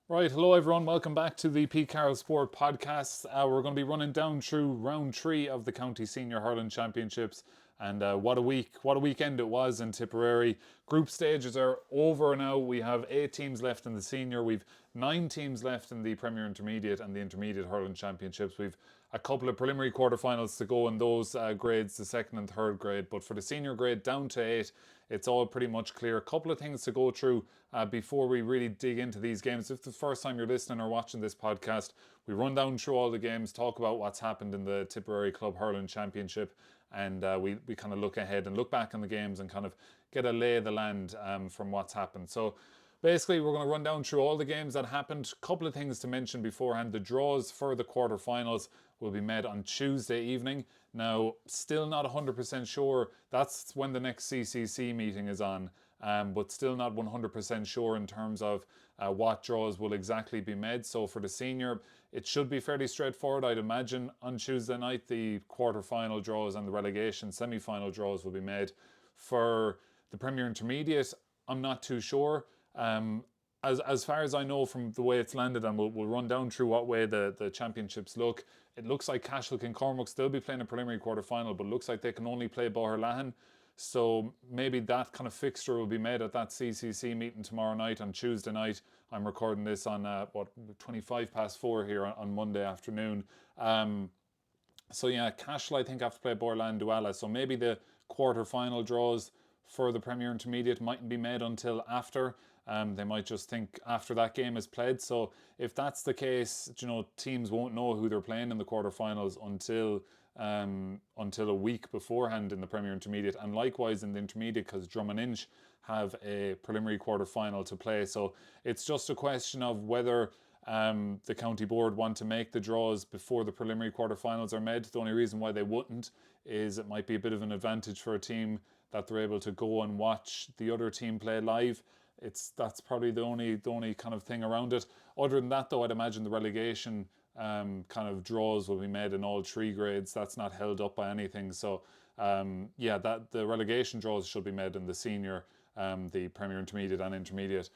Right, hello everyone. Welcome back to the Paul Carroll Sport Podcast. We're going to be running down through round three of the County Senior Hurling Championships, and what a week, what a weekend it was in Tipperary. Group stages are over now. We have 8 teams left in the senior. We've 9 teams left in the Premier Intermediate and the Intermediate Hurling Championships. We've a couple of preliminary quarterfinals to go in those grades, the second and third grade. But for the senior grade, down to 8, it's all pretty much clear. A couple of things to go through before we really dig into these games. If it's the first time you're listening or watching this podcast, we run down through all the games, talk about what's happened in the Tipperary Club Hurling Championship, and we kind of look ahead and look back on the games and kind of get a lay of the land from what's happened. So basically, we're going to run down through all the games that happened. A couple of things to mention beforehand. The draws for the quarterfinals will be made on Tuesday evening. Now, still not 100% sure. That's when the next CCC meeting is on, but still not 100% sure in terms of what draws will exactly be made. So for the senior, it should be fairly straightforward. I'd imagine on Tuesday night, the quarter-final draws and the relegation semi-final draws will be made. For the Premier Intermediate, I'm not too sure. Um, as far as I know from the way it's landed, and we'll run down through what way the championships look. It looks like Cashel and Cormac still be playing a preliminary quarter final, but it looks like they can only play Boherlahan. So maybe that kind of fixture will be made at that CCC meeting tomorrow night on Tuesday night. I'm recording this on 25 past 4 here on Monday afternoon. So yeah, Cashel I think have to play Boherlahan Douala. So maybe the quarter final draws for the Premier Intermediate mightn't be made until after. They might just think after that game is played. So if that's the case, teams won't know who they're playing in the quarterfinals until a week beforehand in the Premier Intermediate, and likewise in the Intermediate because Drummond Inch have a preliminary quarterfinal to play. So it's just a question of whether the county board want to make the draws before the preliminary quarterfinals are made. The only reason why they wouldn't is it might be a bit of an advantage for a team that they're able to go and watch the other team play live. That's probably the only kind of thing around it. Other than that, though, I'd imagine the relegation kind of draws will be made in all 3 grades. That's not held up by anything. So yeah, that the relegation draws should be made in the senior, the Premier Intermediate and Intermediate.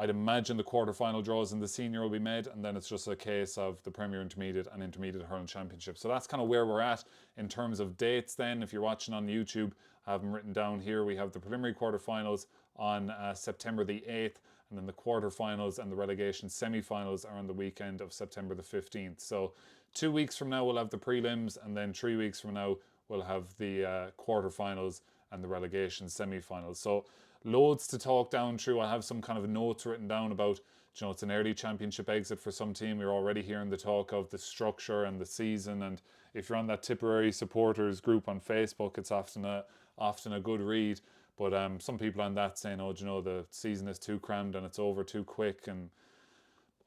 I'd imagine the quarterfinal draws in the senior will be made, and then it's just a case of the Premier Intermediate and Intermediate Hurling Championship. So that's kind of where we're at in terms of dates. Then, if you're watching on YouTube, I have them written down here. We have the preliminary quarterfinals on September the 8th, and then the quarterfinals and the relegation semi-finals are on the weekend of September the 15th. So 2 weeks from now we'll have the prelims, and then 3 weeks from now we'll have the quarterfinals and the relegation semi-finals. So loads to talk down through. I have some kind of notes written down about, it's an early championship exit for some team. You're already hearing the talk of the structure and the season, and if you're on that Tipperary supporters group on Facebook, it's often a good read. But some people on that saying, oh, the season is too crammed and it's over too quick, and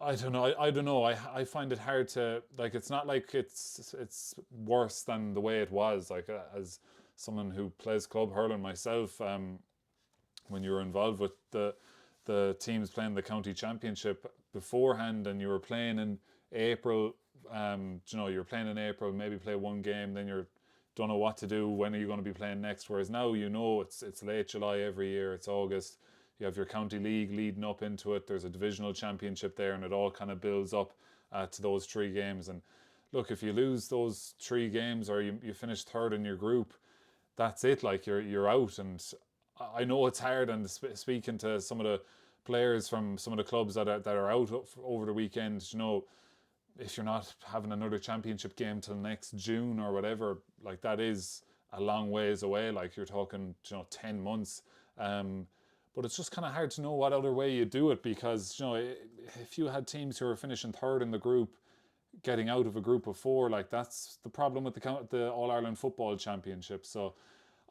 I don't know. I don't know. I find it hard to like. It's not like it's worse than the way it was. Like as someone who plays club hurling myself, when you were involved with the teams playing the county championship beforehand, and you were playing in April. You're playing in April, maybe play one game, then you're don't know what to do. When are you going to be playing next? Whereas now it's late July every year. It's August. You have your county league leading up into it. There's a divisional championship there, and it all kind of builds up to those 3 games. And look, if you lose those 3 games or you finish third in your group, that's it. Like you're out. And I know it's hard. And speaking to some of the players from some of the clubs that are out over the weekend, if you're not having another championship game till next June or whatever, like that is a long ways away. Like you're talking, 10 months. But it's just kind of hard to know what other way you do it, because if you had teams who are finishing third in the group getting out of a group of 4, like that's the problem with the All Ireland Football Championship. So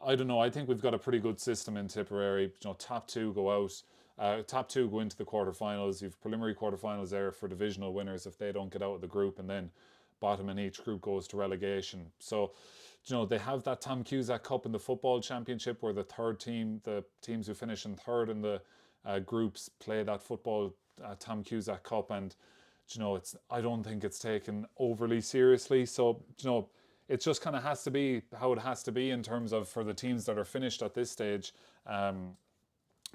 I don't know. I think we've got a pretty good system in Tipperary. Top 2 go out. Top 2 go into the quarterfinals. You've preliminary quarterfinals there for divisional winners if they don't get out of the group, and then bottom in each group goes to relegation. So, they have that Tom Cusack Cup in the football championship, where the teams who finish in third in the groups play that football Tom Cusack Cup, and I don't think it's taken overly seriously. So, it just kind of has to be how it has to be in terms of for the teams that are finished at this stage.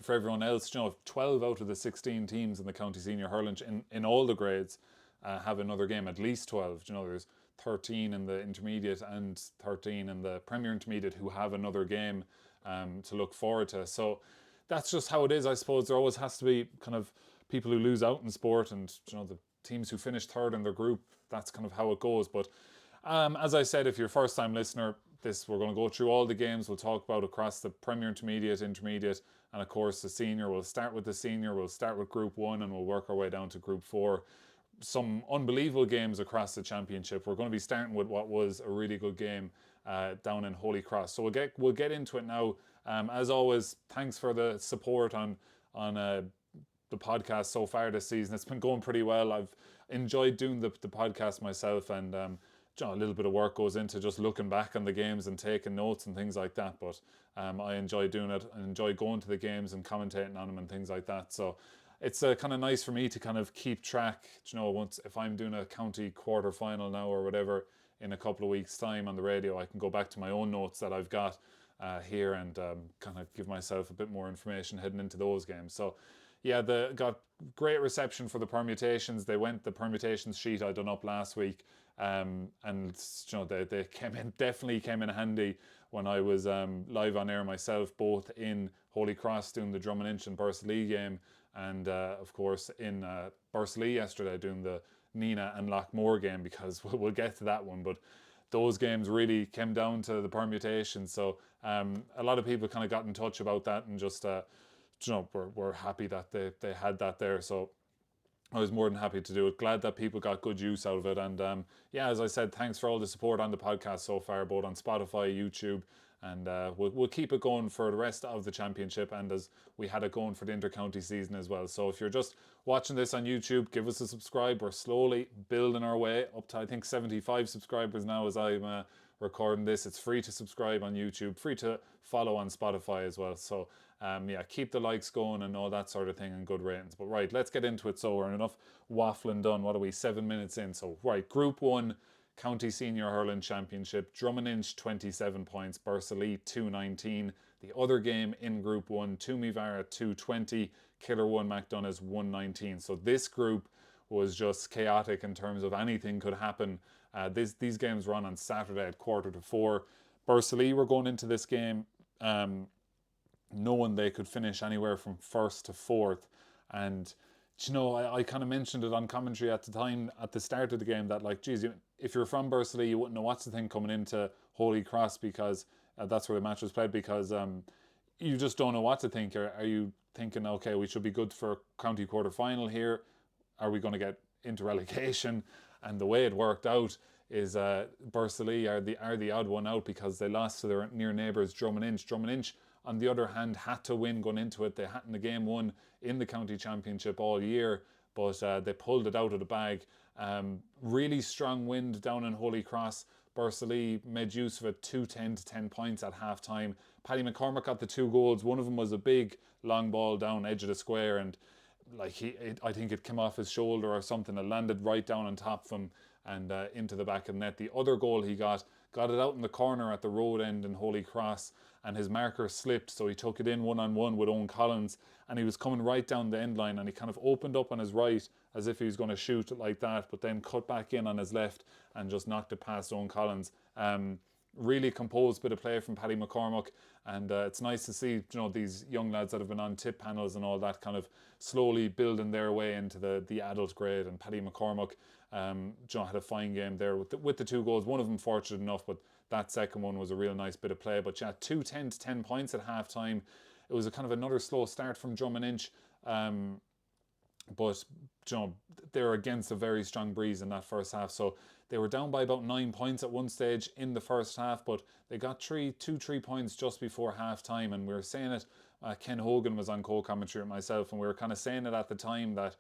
for everyone else, 12 out of the 16 teams in the county senior hurling in all the grades have another game, at least 12. There's 13 in the intermediate and 13 in the Premier Intermediate who have another game to look forward to. So that's just how it is, I suppose. There always has to be kind of people who lose out in sport, and the teams who finish third in their group. That's kind of how it goes. But as I said, if you're a first-time listener, we're going to go through all the games. We'll talk about across the Premier Intermediate, and of course the senior. We'll start with the senior. We'll start with Group 1 and we'll work our way down to Group 4. Some unbelievable games across the championship. We're going to be starting with what was a really good game down in Holy Cross. So we'll get into it now. As always, thanks for the support on the podcast so far this season. It's been going pretty well. I've enjoyed doing the podcast myself, and a little bit of work goes into just looking back on the games and taking notes and things like that. But I enjoy doing it. I enjoy going to the games and commentating on them and things like that. So it's kind of nice for me to kind of keep track. Once if I'm doing a county quarter final now or whatever in a couple of weeks' time on the radio, I can go back to my own notes that I've got here and kind of give myself a bit more information heading into those games. So yeah, got great reception for the permutations. The permutations sheet I done up last week, and they definitely came in handy when I was live on air myself, both in Holy Cross doing the Drum and Inch and Bursley game, and of course in Bursley yesterday doing the Nina and Lochmore game, because we'll get to that one. But those games really came down to the permutations. So a lot of people kind of got in touch about that, and just we're happy that they had that there. So I was more than happy to do it. Glad that people got good use out of it. And yeah, as I said, thanks for all the support on the podcast so far, both on Spotify, YouTube, and we'll keep it going for the rest of the championship, and as we had it going for the inter-county season as well. So if you're just watching this on YouTube, give us a subscribe. We're slowly building our way up to, I think, 75 subscribers now as I'm recording this. It's free to subscribe on YouTube, free to follow on Spotify as well. So yeah, keep the likes going and all that sort of thing, and good ratings. But right, let's get into it. So we're enough waffling done. What are we, 7 minutes in? So right, Group 1 County Senior Hurling Championship, Drum and Inch 27 points, Bursley 219. The other game in Group 1, Toomevara 220, Killer 1 McDonough's 119. So this group was just chaotic in terms of anything could happen. These games run on Saturday at 3:45. Bursley were going into this game knowing they could finish anywhere from first to fourth. And I kind of mentioned it on commentary at the time, at the start of the game, that like, geez, if you're from Bursley, you wouldn't know what to think coming into Holy Cross, because that's where the match was played, because you just don't know what to think. Are you thinking, okay, we should be good for county quarter final here? Are we going to get into relegation? And the way it worked out is Bursley are the odd one out, because they lost to their near neighbours Drum and Inch. Drum and Inch, on the other hand, had to win going into it. They hadn't a game won in the county championship all year, but they pulled it out of the bag. Really strong wind down in Holy Cross. Bursley made use of it, 2-10 to 10 points at half time. Paddy McCormick got the 2 goals. One of them was a big long ball down edge of the square, and like I think it came off his shoulder or something. It landed right down on top of him and into the back of the net. The other goal he got it out in the corner at the road end in Holy Cross, and his marker slipped, so he took it in one-on-one with Owen Collins, and he was coming right down the end line, and he kind of opened up on his right as if he was going to shoot it like that, but then cut back in on his left and just knocked it past Owen Collins. Really composed bit of play from Paddy McCormick, and it's nice to see these young lads that have been on tip panels and all that kind of slowly building their way into the adult grade. And Paddy McCormick had a fine game there with the 2 goals. One of them fortunate enough, but that second one was a real nice bit of play. But yeah, 2-10 to 10 points at half time. It was a kind of another slow start from Drum and Inch, but they were against a very strong breeze in that first half. So they were down by about 9 points at one stage in the first half, but they got 3 points just before half time. And we were saying it, Ken Hogan was on co-commentary with myself, and we were kind of saying it at the time that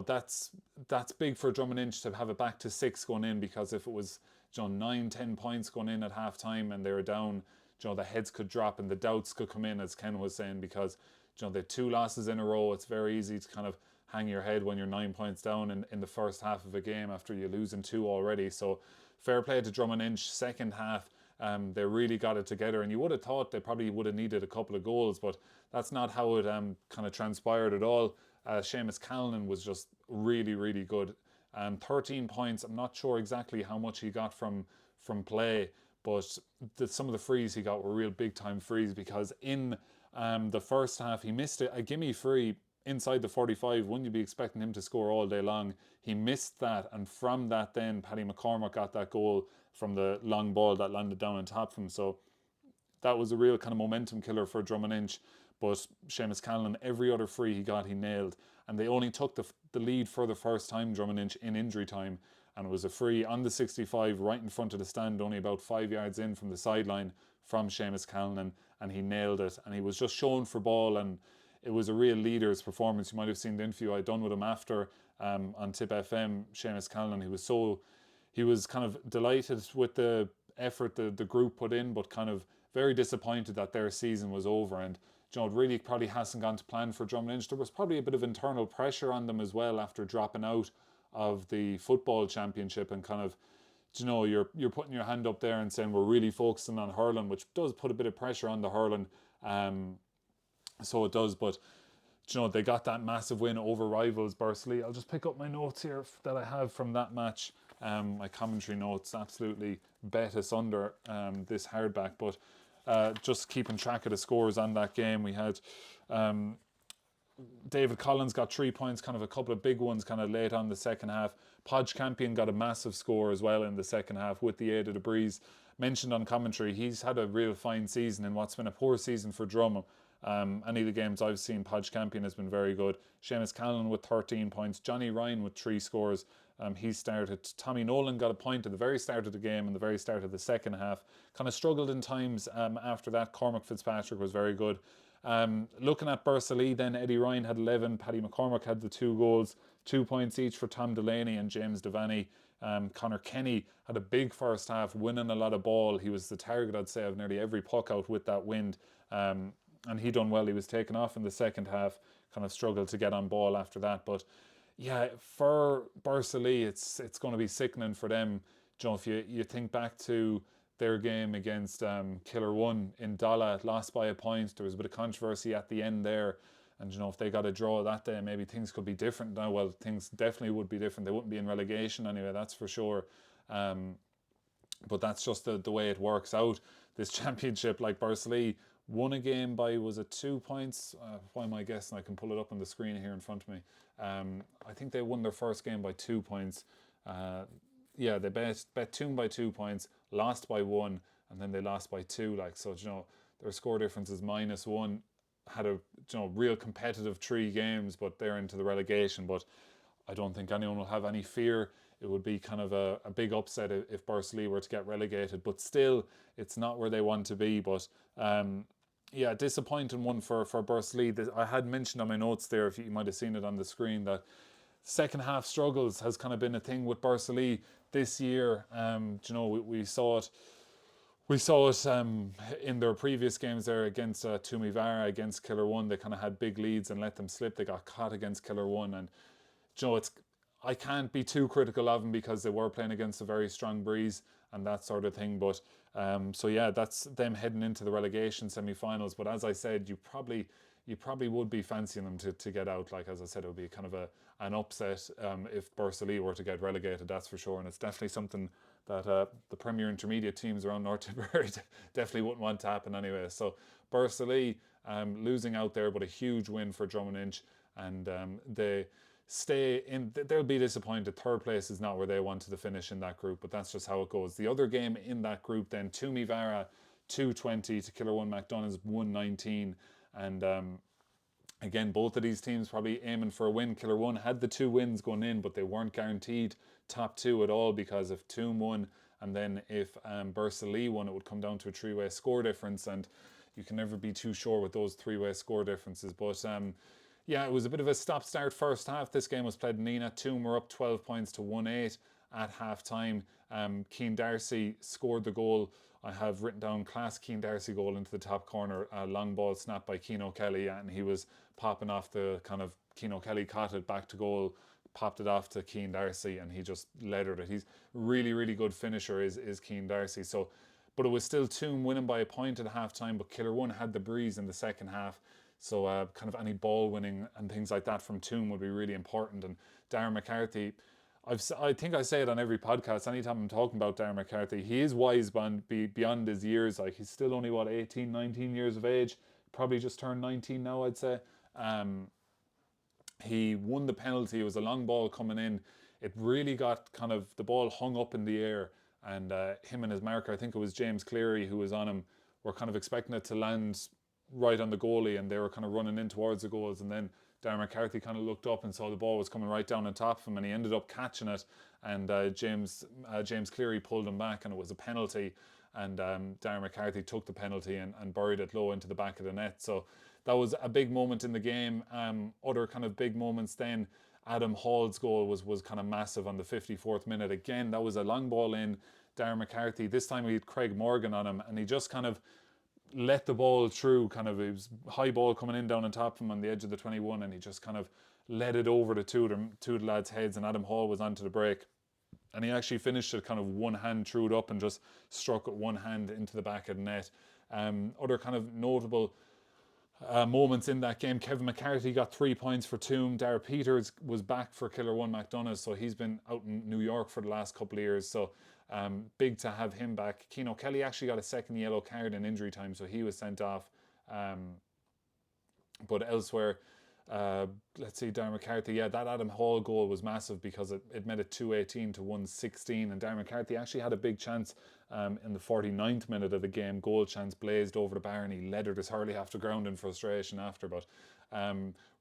that's big for Drum and Inch to have it back to 6 going in, because if it was 9-10 points going in at half time and they were down, the heads could drop and the doubts could come in, as Ken was saying, because they had 2 losses in a row. It's very easy to kind of hang your head when you're 9 points down in the first half of a game after you're losing 2 already. So fair play to Drum and Inch. Second half, They really got it together, and you would have thought they probably would have needed a couple of goals, but that's not how it kind of transpired at all. Seamus Callan was just really, really good. 13 points. I'm not sure exactly how much he got from play, but some of the frees he got were real big time frees, because in the first half he missed a gimme free inside the 45. Wouldn't you be expecting him to score all day long? He missed that, and from that then Paddy McCormack got that goal from the long ball that landed down on top of him. So that was a real kind of momentum killer for Drummond Inch. But Seamus Callan, every other free he got, he nailed. And they only took the lead for the first time, Drummond Inch, in injury time. And it was a free on the 65 right in front of the stand, only about 5 yards in from the sideline from Seamus Callan, and he nailed it. And he was just shown for ball, and it was a real leader's performance. You might have seen the interview I'd done with him after on Tipp FM, Seamus Callan. He was kind of delighted with the effort the group put in, but kind of very disappointed that their season was over. And you know, it really probably hasn't gone to plan for Drummond Inch. There was probably a bit of internal pressure on them as well after dropping out of the football championship, and kind of, you know, you're putting your hand up there and saying we're really focusing on hurling, which does put a bit of pressure on the hurling. So it does, but you know, they got that massive win over rivals Bursley. I'll just pick up my notes here that I have from that match. My commentary notes absolutely bet us under this hardback, but just keeping track of the scores on that game, we had David Collins got 3 points, kind of a couple of big ones kind of late on the second half. Podge Campion got a massive score as well in the second half with the aid of the breeze. Mentioned on commentary, he's had a real fine season in what's been a poor season for Drum. Any of the games I've seen, Podge Campion has been very good. Seamus Callan with 13 points. Johnny Ryan with 3 scores. He started. Tommy Nolan got a point at the very start of the game and the very start of the second half. Kind of struggled in times after that. Cormac Fitzpatrick was very good. Looking at Bursalee, then Eddie Ryan had 11. Paddy McCormack had the 2 goals. 2 points each for Tom Delaney and James Devaney. Conor Kenny had a big first half, winning a lot of ball. He was the target, I'd say, of nearly every puck out with that wind. And he done well. He was taken off in the second half, kind of struggled to get on ball after that. But yeah, for Bursalee, it's going to be sickening for them. You know, if you think back to their game against Killer One in Dala, lost by a point. There was a bit of controversy at the end there. And you know, if they got a draw that day, maybe things could be different now. Well, things definitely would be different. They wouldn't be in relegation anyway, that's for sure. But that's just the way it works out. This championship, like Bursalee, won a game by, was it 2 points? Why am I guessing? I can pull it up on the screen here in front of me. I think they won their first game by 2 points. Yeah, they bet Toon by 2 points, lost by 1, and then they lost by 2. Like, so, you know, their score difference is -1. Had a, you know, real competitive 3 games, but they're into the relegation. But I don't think anyone will have any fear. It would be kind of a big upset if Bursalee were to get relegated. But still, it's not where they want to be. But yeah, disappointing one for Bursalee. I had mentioned on my notes there, if you might have seen it on the screen, that second half struggles has kind of been a thing with Bursalee this year. You know, we saw it. We saw it in their previous games there against Tumivara, against Killer One. They kind of had big leads and let them slip. They got caught against Killer One, and you know, I can't be too critical of them because they were playing against a very strong breeze and that sort of thing. But so yeah, that's them heading into the relegation semi-finals. But as I said, you probably would be fancying them to get out. Like, as I said, it would be kind of an upset if Bursalee were to get relegated, that's for sure. And it's definitely something that the Premier Intermediate teams around North Tipperary definitely wouldn't want to happen anyway. So Bursalee losing out there, but a huge win for Drummond Inch, and they stay in. They'll be disappointed. Third place is not where they wanted to finish in that group, but that's just how it goes. The other game in that group then, Tumivara 220 to Killer One McDonough's 119, and again, both of these teams probably aiming for a win. Killer One had the 2 wins going in, but they weren't guaranteed top 2 at all, because if Toom won and then if Bursalee won, it would come down to a 3-way score difference, and you can never be too sure with those 3-way score differences. But yeah, it was a bit of a stop-start first half. This game was played in Nina. Toom were up 12 points to 1-8 at half-time. Keane Darcy scored the goal. I have written down class Keane Darcy goal into the top corner. Long ball snapped by Keane O'Kelly, and he was popping off the kind of, Keane O'Kelly caught it back to goal, popped it off to Keane Darcy, and he just lettered it. He's really, really good finisher is Keane Darcy. So but it was still Toom winning by a point at half time, but Killer1 had the breeze in the second half. So kind of any ball winning and things like that from Toom would be really important. And Darren McCarthy, I think I say it on every podcast, anytime I'm talking about Darren McCarthy, he is wise beyond his years. Like, he's still only, 18, 19 years of age, probably just turned 19 now, I'd say. He won the penalty. It was a long ball coming in. It really got kind of, the ball hung up in the air, and him and his marker, I think it was James Cleary who was on him, were kind of expecting it to land right on the goalie, and they were kind of running in towards the goals, and then Darren McCarthy kind of looked up and saw the ball was coming right down on top of him, and he ended up catching it, and James Cleary pulled him back, and it was a penalty, and Darren McCarthy took the penalty and buried it low into the back of the net. So that was a big moment in the game. Other kind of big moments then, Adam Hall's goal was kind of massive on the 54th minute. Again, that was a long ball in. Darren McCarthy, this time he had Craig Morgan on him, and he just kind of let the ball through. Kind of, it was high ball coming in down on top of him on the edge of the 21, and he just kind of let it over the two of the lads' heads, and Adam Hall was onto the break. And he actually finished it kind of one hand, threw it up and just struck it one hand into the back of the net. Other kind of notable moments in that game, Kevin McCarthy got 3 points for Toom. Dara Peters was back for Killer1 McDonagh, so he's been out in New York for the last couple of years, so big to have him back. Keane O'Kelly actually got a second yellow card in injury time, so he was sent off. But elsewhere, let's see, Darren McCarthy, yeah, that Adam Hall goal was massive because it made it 2-18 to 1-16, and Darren McCarthy actually had a big chance in the 49th minute of the game. Goal chance blazed over the bar, and he leathered his hurley off the ground in frustration after. But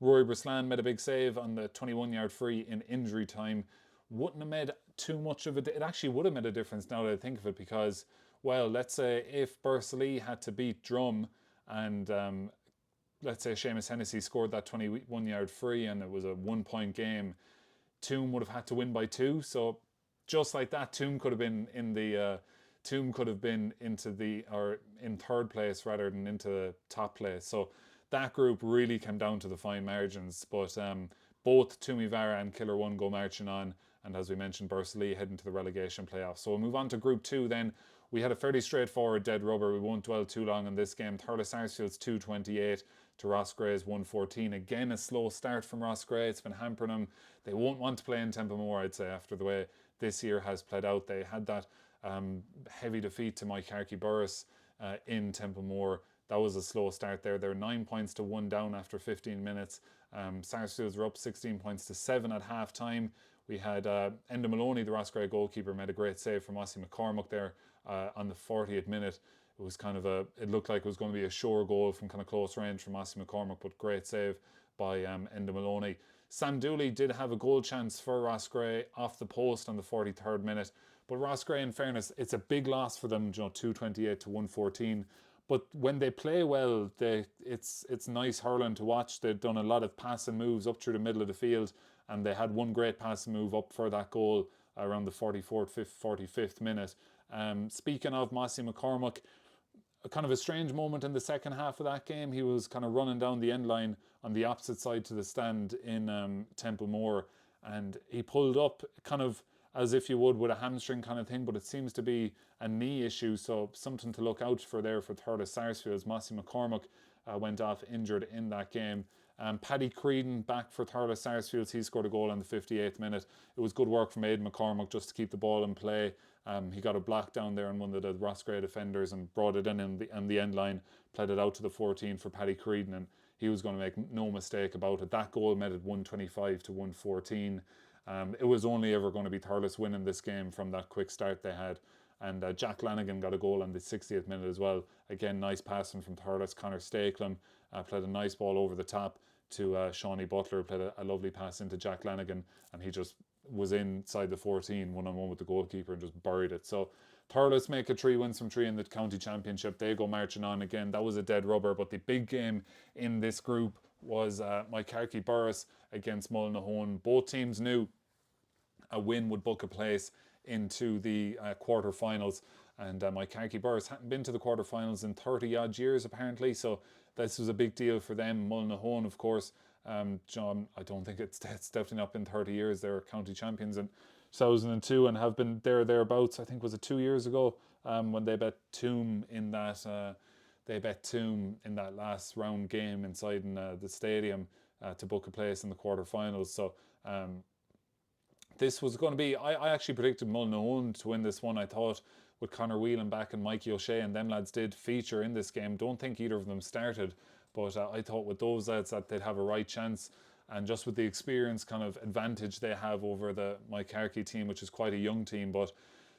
Rory Breslan made a big save on the 21-yard free in injury time. Wouldn't have made too much of it actually would have made a difference now that I think of it, because, well, let's say if Bursley had to beat Drum, and let's say Seamus Hennessy scored that 21-yard free and it was a 1 point game, Toom would have had to win by 2. So just like that, Toom could have been in third place rather than into top place. So that group really came down to the fine margins. But both Toomevara and Killer1 go marching on, and as we mentioned, Bursley heading to the relegation playoffs. So we'll move on to Group 2 then. We had a fairly straightforward dead rubber. We won't dwell too long on this game. Thurles Sarsfield's 2-28 to Rossgray's 1-14. Again, a slow start from Rossgray. It's been hampering them. They won't want to play in Templemore, I'd say, after the way this year has played out. They had that heavy defeat to Moycarkey-Borris in Templemore. That was a slow start there. They're 9 points to 1 down after 15 minutes. Sarsfields were up 16 points to 7 at half time. We had Enda Maloney, the Rossgray goalkeeper, made a great save from Ossie McCormack there on the 40th minute. It was kind of it looked like it was going to be a sure goal from kind of close range from Ossie McCormack, but great save by Enda Maloney. Sam Dooley did have a goal chance for Rossgray off the post on the 43rd minute, but Rossgray, in fairness, it's a big loss for them, 2-28 to 1-14. But when they play well, it's nice hurling to watch. They've done a lot of passing moves up through the middle of the field, and they had one great passing move up for that goal around the 45th minute. Speaking of Mossy McCormack, kind of a strange moment in the second half of that game. He was kind of running down the end line on the opposite side to the stand in Templemore, and he pulled up kind of as if you would with a hamstring kind of thing, but it seems to be a knee issue, so something to look out for there for Thurles Sarsfields. Mossy McCormack went off injured in that game. Paddy Creedon back for Thurles Sarsfields. He scored a goal in the 58th minute. It was good work from Aidan McCormack just to keep the ball in play. He got a block down there on one of the Rossgray defenders and brought it in the end line, played it out to the 14 for Paddy Creedon, and he was going to make no mistake about it. That goal made it 125 to 114. It was only ever going to be Thurles winning this game from that quick start they had. And Jack Lanigan got a goal in the 60th minute as well. Again, nice passing from Thurles. Connor Stakelum played a nice ball over the top to Shawnee Butler, played a lovely pass into Jack Lanigan, and he just was inside the 14 one-on-one with the goalkeeper and just buried it. So Thurles make it 3 wins from 3 in the county championship. They go marching on again. That was a dead rubber, but the big game in this group was Moycarkey-Borris against Mullinahone. Both teams knew a win would book a place into the quarterfinals, and Moycarkey-Borris hadn't been to the quarterfinals in 30 odd years apparently, so this was a big deal for them. Mullinahone, of course, I don't think it's definitely not been 30 years. They were county champions in 2002 and have been thereabouts. I think was it 2 years ago when they bet Toom in that last round game inside in the stadium to book a place in the quarterfinals. So this was going to be. I actually predicted Mullinahone to win this one. I thought with Conor Whelan back and Mikey O'Shea, and them lads did feature in this game. Don't think either of them started, but I thought with those lads that they'd have a right chance. And just with the experience kind of advantage they have over the Moycarkey team, which is quite a young team, but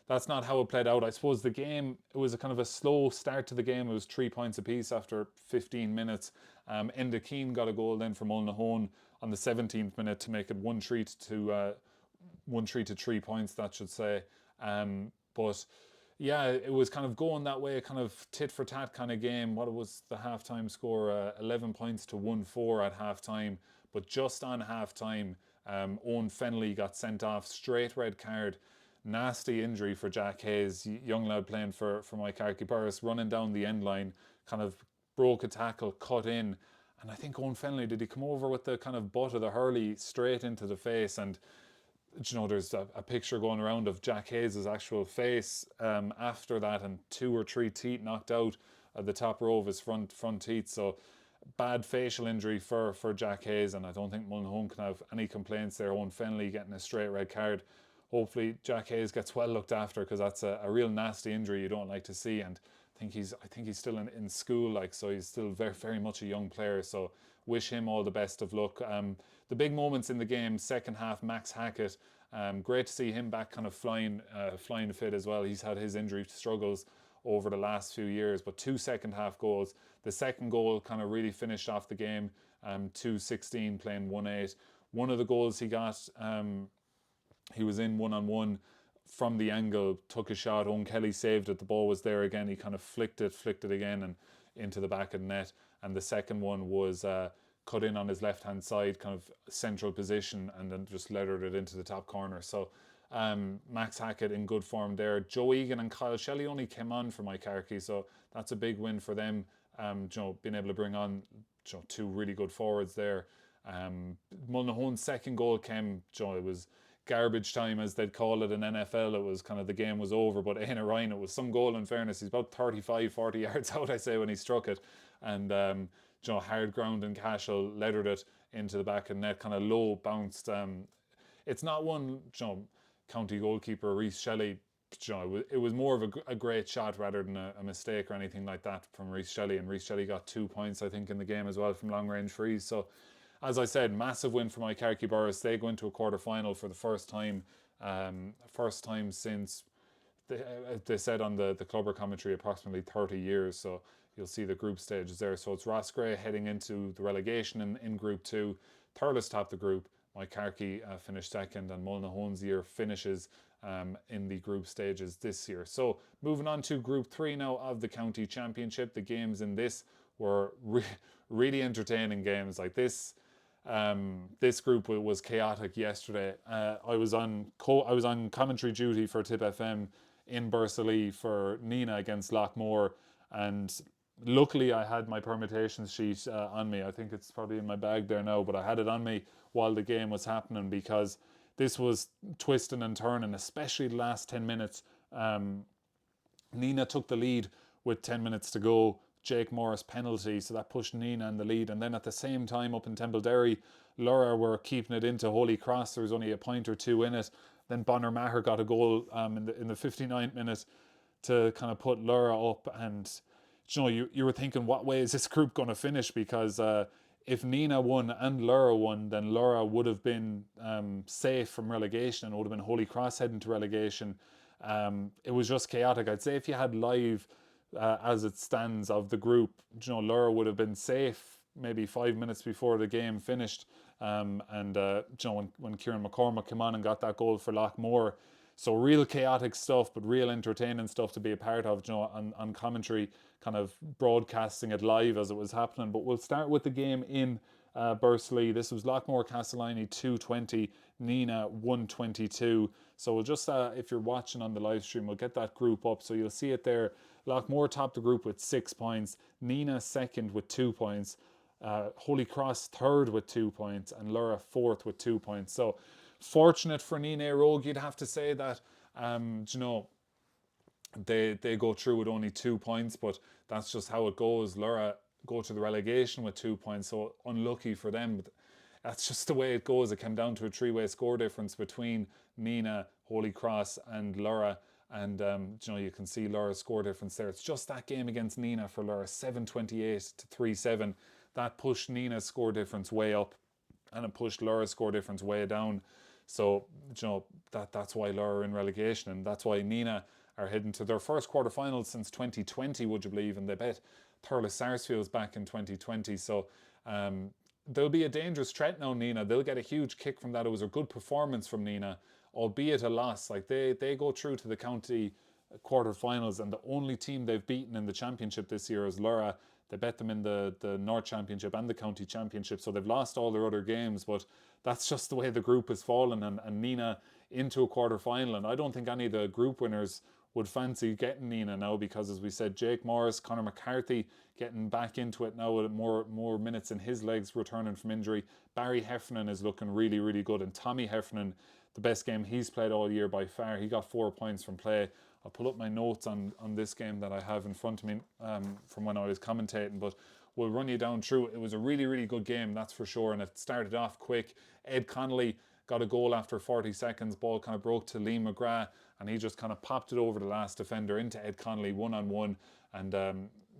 that's not how it played out. I suppose the game, it was a kind of a slow start to the game. It was 3 points apiece after 15 minutes. Enda Keane got a goal then from Mullinahone on the 17th minute to make it 1-3 to 3 points, that should say. But yeah, it was kind of going that way, kind of tit for tat kind of game. What was the halftime score? 11 points to 1-4 at halftime. But just on halftime, Owen Fennelly got sent off, straight red card. Nasty injury for Jack Hayes, young lad playing for Moycarkey-Borris, running down the end line, kind of broke a tackle, cut in. And I think Owen Fennelly, did he come over with the kind of butt of the hurley straight into the face? And there's a picture going around of Jack Hayes' actual face after that, and 2 or 3 teeth knocked out at the top row of his front teeth. So bad facial injury for Jack Hayes, and I don't think Mullinahone can have any complaints there. Owen Fennelly getting a straight red card. Hopefully Jack Hayes gets well looked after, because that's a real nasty injury you don't like to see. And I think he's still in school, like, so he's still very, very much a young player. So wish him all the best of luck. The big moments in the game, second half, Max Hackett. Great to see him back, kind of flying fit as well. He's had his injury struggles over the last few years, but 2 second half goals. The second goal kind of really finished off the game. 2-16 playing 1-8. One of the goals he got, he was in 1-on-1 from the angle, took a shot. Owen Kelly saved it. The ball was there again. He kind of flicked it again and into the back of the net. And the second one was cut in on his left hand side, kind of central position, and then just lettered it into the top corner. So Max Hackett in good form there. Joe Egan and Kyle Shelley only came on for Moycarkey, so that's a big win for them. Being able to bring on 2 really good forwards there. Mullinahone's second goal came, it was garbage time, as they'd call it in NFL. It was kind of, the game was over, but Éanna Ryan, it was some goal in fairness. He's about 35-40 yards out, I say, when he struck it. And hard ground and Cashel lettered it into the back of the net, kind of low bounced. It's not one, county goalkeeper Reece Shelley, it was more of a great shot rather than a mistake or anything like that from Reece Shelley. And Reece Shelley got 2 points, I think, in the game as well from long range frees. So as I said, massive win for Moycarkey-Borris. They go into a quarter final for the first time since, they said on the Clubber commentary, approximately 30 years. So you'll see the group stages there. So it's Roscrea heading into the relegation in Group 2. Thurles top the group. Moycarkey finished second, and Mullinahone's year finishes in the group stages this year. So moving on to Group 3 now of the County Championship. The games in this were really entertaining games. Like this group was chaotic yesterday. I was on commentary duty for Tipp FM in Bursalee for Nina against Lockmore, and luckily I had my permutations sheet on me. I think it's probably in my bag there now, but I had it on me while the game was happening, because this was twisting and turning, especially the last 10 minutes. Nina took the lead with 10 minutes to go. Jake Morris penalty, so that pushed Nina in the lead. And then at the same time up in Templederry, Lura were keeping it into Holy Cross. There was only a point or two in it. Then Bonner Maher got a goal in the 59th minute to kind of put Lura up. And you were thinking, what way is this group going to finish? Because if Nina won and Lura won, then Lura would have been safe from relegation, and it would have been Holy Cross heading to relegation. It was just chaotic. I'd say if you had live as it stands of the group, Lura would have been safe maybe 5 minutes before the game finished. When Kieran McCormack came on and got that goal for Lockmore. So real chaotic stuff, but real entertaining stuff to be a part of, on commentary, kind of broadcasting it live as it was happening. But we'll start with the game in Bursley. This was Lockmore Castellani 220, Nina 122. So we'll just, if you're watching on the live stream, we'll get that group up. So you'll see it there. Lockmore topped the group with 6 points. Nina second with 2 points. Holy Cross third with 2 points, and Lura fourth with 2 points. So fortunate for Nina Rogue, you'd have to say that. You know, they go through with only 2 points, but that's just how it goes. Lura go to the relegation with 2 points, so unlucky for them. But that's just the way it goes. It came down to a three-way score difference between Nina, Holy Cross, and Lura. And you know, you can see Lura's score difference there. It's just that game against Nina for Lura, 7-28 to 3-7. That pushed Nina's score difference way up, and it pushed Lura's score difference way down. So, you know, that's why Lura are in relegation, and that's why Nina are heading to their first quarterfinals since 2020, would you believe? And they bet Thurles Sarsfields back in 2020. So they'll be a dangerous threat now, Nina. They'll get a huge kick from that. It was a good performance from Nina, albeit a loss. Like they go through to the county quarterfinals, and the only team they've beaten in the championship this year is Lura. They bet them in the North Championship and the County Championship, so they've lost all their other games, but that's just the way the group has fallen, and Nina into a quarter-final, and I don't think any of the group winners would fancy getting Nina now, because as we said, Jake Morris, Conor McCarthy getting back into it now with more minutes in his legs returning from injury. Barry Heffernan is looking really, really good, and Tommy Heffernan, the best game he's played all year by far. He got 4 points from play. I'll pull up my notes on this game that I have in front of me from when I was commentating, but we'll run you down through. It was a really, really good game, that's for sure, and it started off quick. Ed Connolly got a goal after 40 seconds. Ball kind of broke to Liam McGrath, and he just kind of popped it over the last defender into Ed Connolly one-on-one, and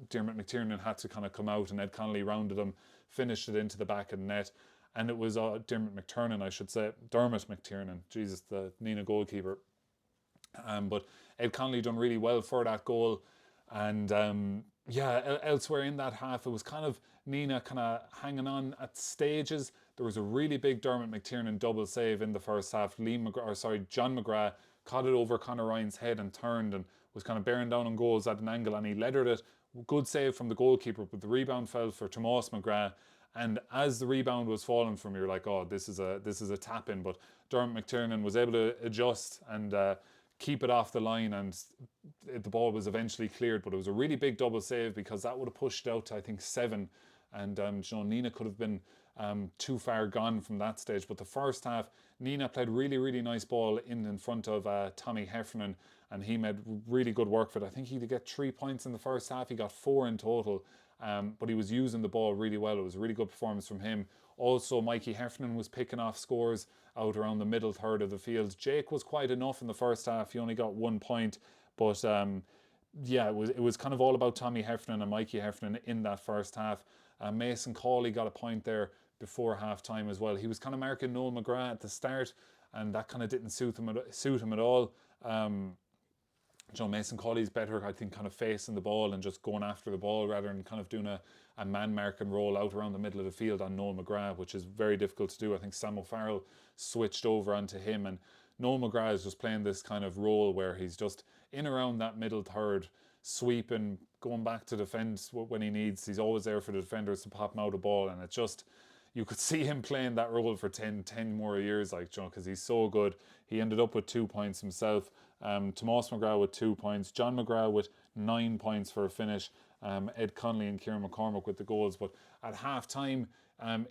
Dermot McTiernan had to kind of come out, and Ed Connolly rounded him, finished it into the back of the net. And it was Dermot McTiernan, I should say. Dermot McTiernan, Jesus, the Nina goalkeeper. But Ed Connolly done really well for that goal. And yeah, elsewhere in that half, it was kind of Nina kind of hanging on at stages. There was a really big Dermot McTiernan double save in the first half. John McGrath caught it over Conor Ryan's head and turned and was kind of bearing down on goals at an angle, and he lettered it. Good save from the goalkeeper, but the rebound fell for Tomas McGrath. And as the rebound was falling from, you're like, oh, this is a tap in. But Dermot McTiernan was able to adjust and keep it off the line, and the ball was eventually cleared. But it was a really big double save, because that would have pushed it out to, I think, 7. And you know, Nina could have been too far gone from that stage. But the first half, Nina played really, really nice ball in front of Tommy Heffernan, and he made really good work of it. I think he did get 3 points in the first half. He got 4 in total. But he was using the ball really well. It was a really good performance from him. Also, Mikey Heffernan was picking off scores out around the middle third of the field. Jake was quite enough in the first half. He only got 1 point. But yeah, it was kind of all about Tommy Heffernan and Mikey Heffernan in that first half. Mason Cawley got a point there before half time as well. He was kind of marking Noel McGrath at the start, and that kind of didn't suit him at all. John Mason Cawley's better, I think, kind of facing the ball and just going after the ball rather than kind of doing a man-marking role out around the middle of the field on Noel McGrath, which is very difficult to do. I think Sam O'Farrell switched over onto him, and Noel McGrath is just playing this kind of role where he's just in around that middle third, sweeping, going back to defend when he needs. He's always there for the defenders to pop him out a ball, and it's just, you could see him playing that role for 10 more years, like, John, because he's so good. He ended up with 2 points himself. Tomas McGrath with 2 points. John McGrath with 9 points for a finish. Ed Connolly and Kieran McCormick with the goals. But at half time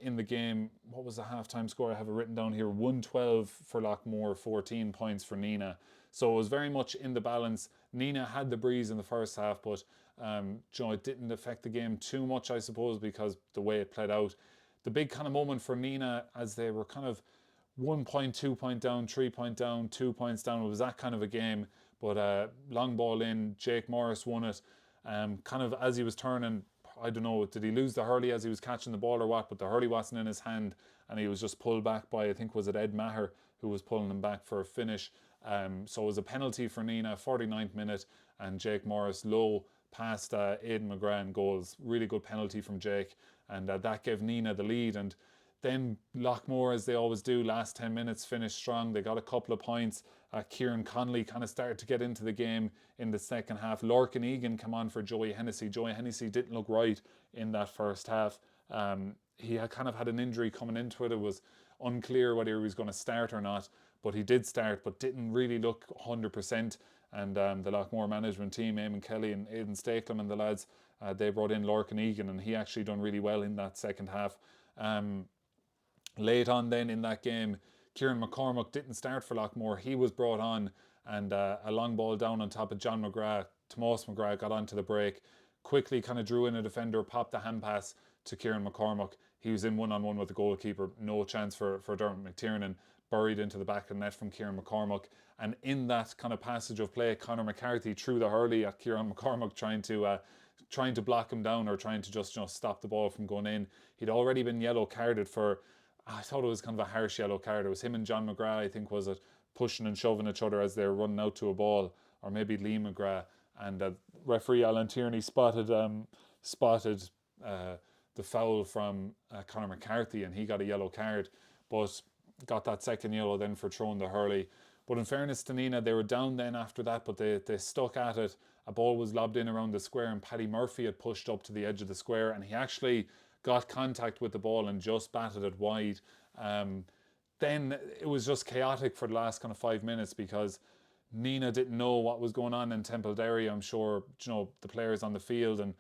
in the game, what was the half time score? I have it written down here: 112 for Lockmore, 14 points for Nina. So it was very much in the balance. Nina had the breeze in the first half, but it didn't affect the game too much, I suppose, because the way it played out. The big kind of moment for Nina, as they were kind of 1 point, 2 point down, 3 point down, 2 points down. It was that kind of a game. But long ball in, Jake Morris won it. Kind of as he was turning, I don't know, did he lose the hurley as he was catching the ball or what? But the hurley wasn't in his hand, and he was just pulled back by, I think, was it Ed Maher who was pulling him back for a finish. So it was a penalty for Nina, 49th minute, and Jake Morris low past Aidan McGrath in goals. Really good penalty from Jake, and that gave Nina the lead. And then Lockmore, as they always do, last 10 minutes finished strong. They got a couple of points. Kieran Connolly kind of started to get into the game in the second half. Lorcan Egan came on for Joey Hennessy. Joey Hennessy didn't look right in that first half. He had kind of had an injury coming into it. It was unclear whether he was going to start or not, but he did start, but didn't really look 100%. And the Loughmore management team, Eamon Kelly and Aidan Stakelum and the lads, they brought in Lorcan Egan, and he actually done really well in that second half. Late on then in that game, Kieran McCormack didn't start for Loughmore. He was brought on, and a long ball down on top of John McGrath. Tomas McGrath got onto the break, quickly kind of drew in a defender, popped the hand pass to Kieran McCormack. He was in one-on-one with the goalkeeper, no chance for Dermot McTiernan, buried into the back of the net from Kieran McCormack. And in that kind of passage of play, Conor McCarthy threw the hurley at Kieran McCormack, trying to block him down, or trying to just stop the ball from going in. He'd already been yellow carded for, I thought it was kind of a harsh yellow card. It was him and John McGrath, I think, was it, pushing and shoving each other as they were running out to a ball, or maybe Lee McGrath. And referee Alan Tierney spotted the foul from Conor McCarthy, and he got a yellow card, but got that second yellow then for throwing the hurley. But in fairness to Nina, they were down then after that, but they stuck at it. A ball was lobbed in around the square, and Paddy Murphy had pushed up to the edge of the square, and he actually got contact with the ball and just batted it wide. Then it was just chaotic for the last kind of 5 minutes, because Nina didn't know what was going on in Templederry. I'm sure, the players on the field, and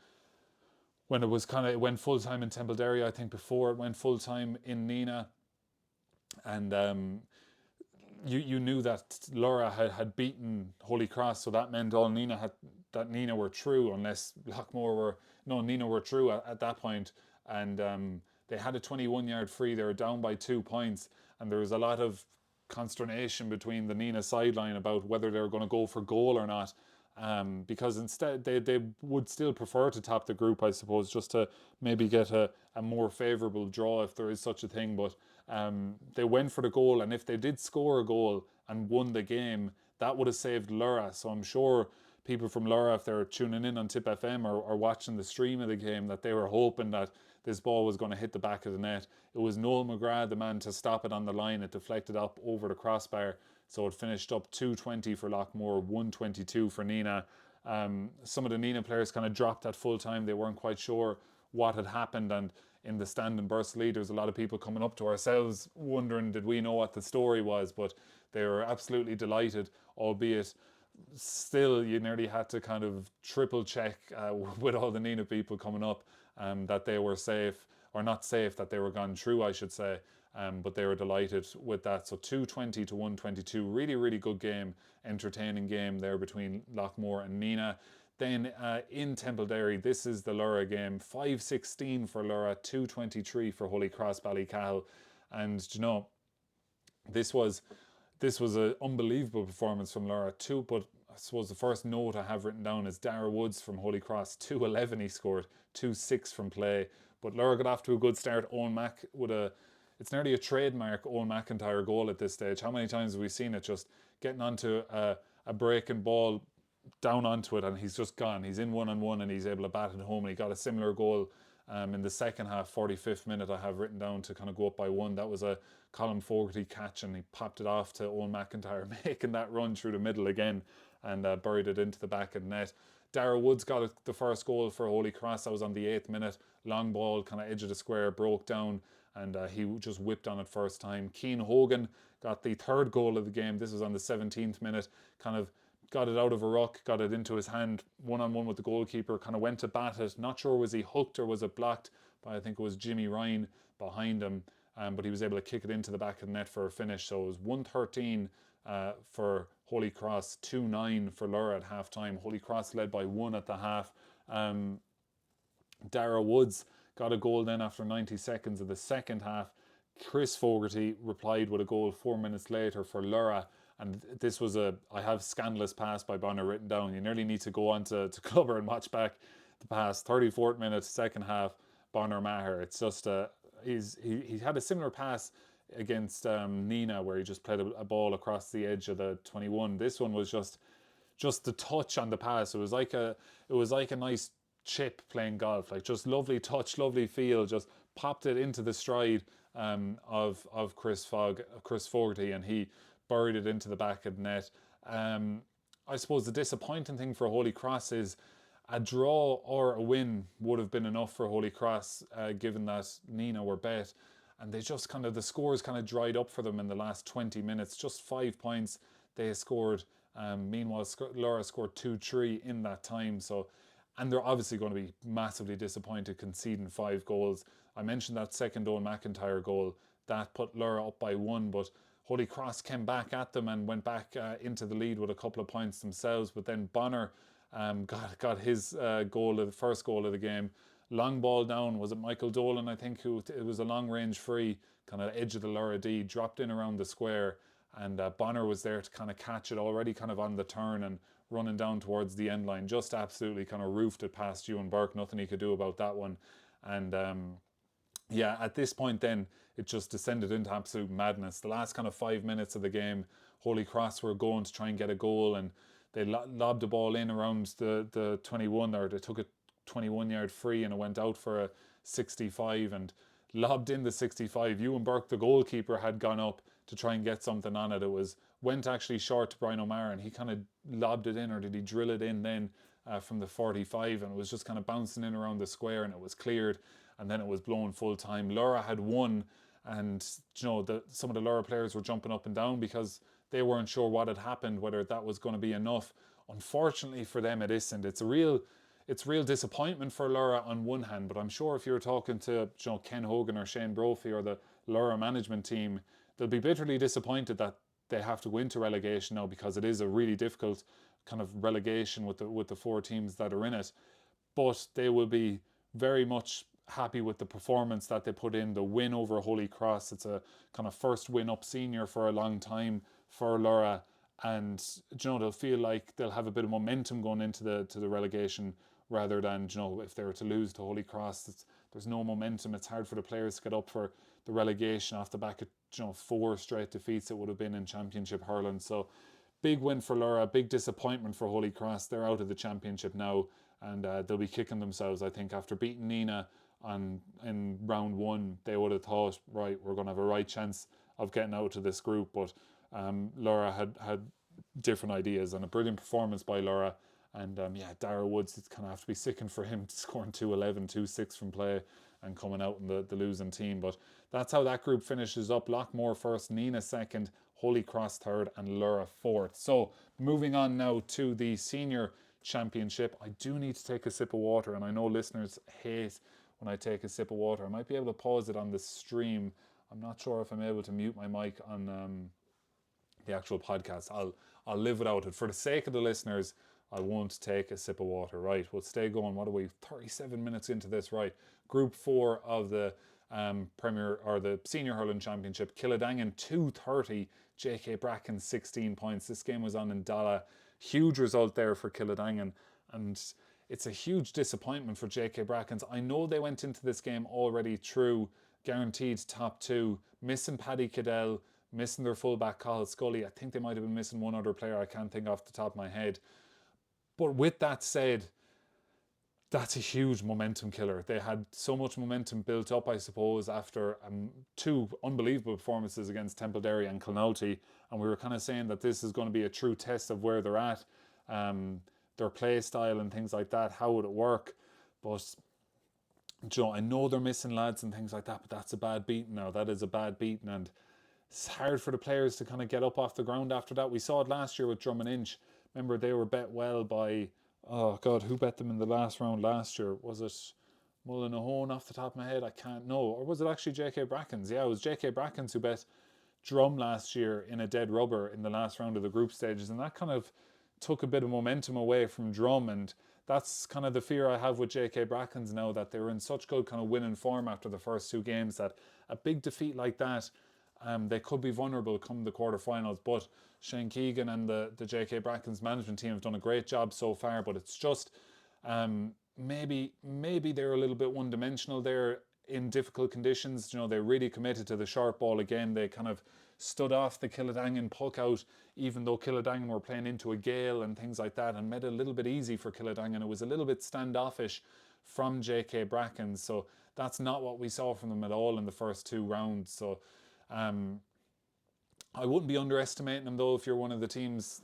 when it went full time in Templederry, I think before it went full time in Nina, and you knew that Lura had beaten Holy Cross, so that meant all Nina were through, unless Nina were through at that point. And they had a 21-yard free. They were down by 2 points, and there was a lot of consternation between the Nina sideline about whether they were going to go for goal or not, because instead they would still prefer to top the group, I suppose, just to maybe get a more favourable draw, if there is such a thing. But they went for the goal, and if they did score a goal and won the game, that would have saved Lura. So I'm sure people from Lura, if they're tuning in on Tipp FM or watching the stream of the game, that they were hoping that this ball was going to hit the back of the net. It was Noel McGrath, the man to stop it on the line. It deflected up over the crossbar, so it finished up 2-20 for Loughmore, 1-22 for Nina. Some of the Nina players kind of dropped at full time. They weren't quite sure what had happened, and in the stand in Bursley, there's a lot of people coming up to ourselves wondering, did we know what the story was? But they were absolutely delighted, albeit still you nearly had to kind of triple check with all the Nina people coming up, that they were safe, or not safe, that they were gone through, I should say. But they were delighted with that. So 2-20 to 1-22, really, really good game, entertaining game there between Loughmore and Nina. Then in Templederry, this is the Lura game, 5-16 for Lura, 2-23 for Holy Cross Ballycahill. And this was an unbelievable performance from Lura too. But I suppose the first note I have written down is Dara Woods from Holy Cross, 2-11 he scored, 2-6 from play. But Lura got off to a good start. Owen Mack it's nearly a trademark Owen McIntyre goal at this stage. How many times have we seen it, just getting onto a breaking ball down onto it, and he's just gone. He's in one-on-one and he's able to bat it home. And he got a similar goal in the second half, 45th minute, I have written down, to kind of go up by one. That was a Colin Fogarty catch, and he popped it off to Owen McIntyre, making that run through the middle again, and buried it into the back of the net. Dara Woods got the first goal for Holy Cross. That was on the 8th minute. Long ball, kind of edge of the square, broke down, and he just whipped on it first time. Keane Hogan got the third goal of the game. This was on the 17th minute. Kind of got it out of a ruck, got it into his hand, one-on-one with the goalkeeper, kind of went to bat it. Not sure was he hooked or was it blocked, but I think it was Jimmy Ryan behind him. But he was able to kick it into the back of the net for a finish. So it was 1-13 for Holy Cross, 2-9 for Lura at half time. Holy Cross led by 1 at the half. Dara Woods got a goal then after 90 seconds of the second half. Chris Fogarty replied with a goal 4 minutes later for Lura. And this was I have scandalous pass by Bonner written down. You nearly need to go on to Clubber and watch back the pass. 34th minute, second half, Bonner Maher. It's just he had a similar pass against Nina, where he just played a ball across the edge of the 21. This one was just the touch on the pass. It was like a nice chip playing golf, like just lovely touch, lovely feel. Just popped it into the stride of Chris Fogarty, and he buried it into the back of the net. I suppose the disappointing thing for Holy Cross is a draw or a win would have been enough for Holy Cross, given that Nina were bet. and they just kind of, the scores kind of dried up for them in the last 20 minutes. Just 5 points they scored. Meanwhile, Lura scored 2-3 in that time. So, and they're obviously going to be massively disappointed conceding 5 goals. I mentioned that second Owen McIntyre goal that put Lura up by 1, but Holy Cross came back at them and went back into the lead with a couple of points themselves. But then Bonner got his goal, the first goal of the game. Long ball down, was it Michael Dolan, I think, who it was a long range free, kind of edge of the Lura D, dropped in around the square, and Bonner was there to kind of catch it, already kind of on the turn and running down towards the end line. Just absolutely kind of roofed it past Ewan Burke. Nothing he could do about that one. And yeah, at this point then, it just descended into absolute madness. The last kind of 5 minutes of the game, Holy Cross were going to try and get a goal, and they lobbed the ball in around the 21, or they took a 21-yard free, and it went out for a 65, and lobbed in the 65. Ewan Burke, the goalkeeper, had gone up to try and get something on it. Went actually short to Brian O'Mara, and he kind of lobbed it in, or did he drill it in then from the 45, and it was just kind of bouncing in around the square, and it was cleared, and then it was blown full time. Lura had won, and some of the Lura players were jumping up and down because they weren't sure what had happened, whether that was going to be enough. Unfortunately for them, it isn't. It's real disappointment for Lura on one hand, but I'm sure if you're talking to Ken Hogan or Shane Brophy or the Lura management team, they'll be bitterly disappointed that they have to go into relegation now, because it is a really difficult kind of relegation with the 4 teams that are in it. But they will be very much happy with the performance that they put in, the win over Holy Cross. It's a kind of first win up senior for a long time for Lura, and they'll feel like they'll have a bit of momentum going into the relegation, rather than if they were to lose to Holy Cross, there's no momentum. It's hard for the players to get up for the relegation off the back of 4 straight defeats it would have been in Championship hurling. So big win for Lura, big disappointment for Holy Cross. They're out of the Championship now, and they'll be kicking themselves, I think, after beating Nina in round 1. They would have thought, right, we're going to have a right chance of getting out of this group, but Lura had different ideas, and a brilliant performance by Lura. And Dara Woods, it's kind of have to be sickened for him scoring 2-11, 2-6 from play and coming out in the losing team. But that's how that group finishes up. Lockmore first, Nina second, Holy Cross third, and Lura fourth. So moving on now to the Senior Championship. I do need to take a sip of water, and I know listeners hate when I take a sip of water. I might be able to pause it on the stream. I'm not sure if I'm able to mute my mic on the actual podcast. I'll live without it. For the sake of the listeners, I won't take a sip of water. Right, we'll stay going. What are we, 37 minutes into this? Right, Group 4 of the Premier, or the Senior Hurling Championship. Killenaule 230, JK Bracken 16 points. This game was on in Dala. Huge result there for Killenaule, and it's a huge disappointment for JK Brackens. I know they went into this game already through guaranteed top 2, missing Paddy Cadell, missing their fullback Cathal Scully. I think they might have been missing one other player, I can't think off the top of my head. But with that said, that's a huge momentum killer. They had so much momentum built up, I suppose, after 2 unbelievable performances against Templederry and Killenaule, and we were kind of saying that this is going to be a true test of where they're at, their play style and things like that. How would it work? But I know they're missing lads and things like that, but that's a bad beating now. That is a bad beating, and it's hard for the players to kind of get up off the ground after that. We saw it last year with Drummond. Remember, they were bet well by, oh God, who bet them in the last round last year? Was it Mullinahone off the top of my head? I can't know. Or was it actually JK Brackens? Yeah, it was JK Brackens who bet Drum last year in a dead rubber in the last round of the group stages. And that kind of took a bit of momentum away from Drum. And that's kind of the fear I have with JK Brackens now, that they're in such good kind of winning form after the first 2 games, that a big defeat like that, they could be vulnerable come the quarterfinals. But Shane Keegan and the JK Brackens management team have done a great job so far, but it's just maybe they're a little bit one-dimensional there in difficult conditions. They really committed to the short ball again. They kind of stood off the Killenaule puck out, even though Killenaule were playing into a gale and things like that, and made it a little bit easy for Killenaule, and it was a little bit standoffish from JK Brackens. So that's not what we saw from them at all in the first 2 rounds. So I wouldn't be underestimating them, though, if you're one of the teams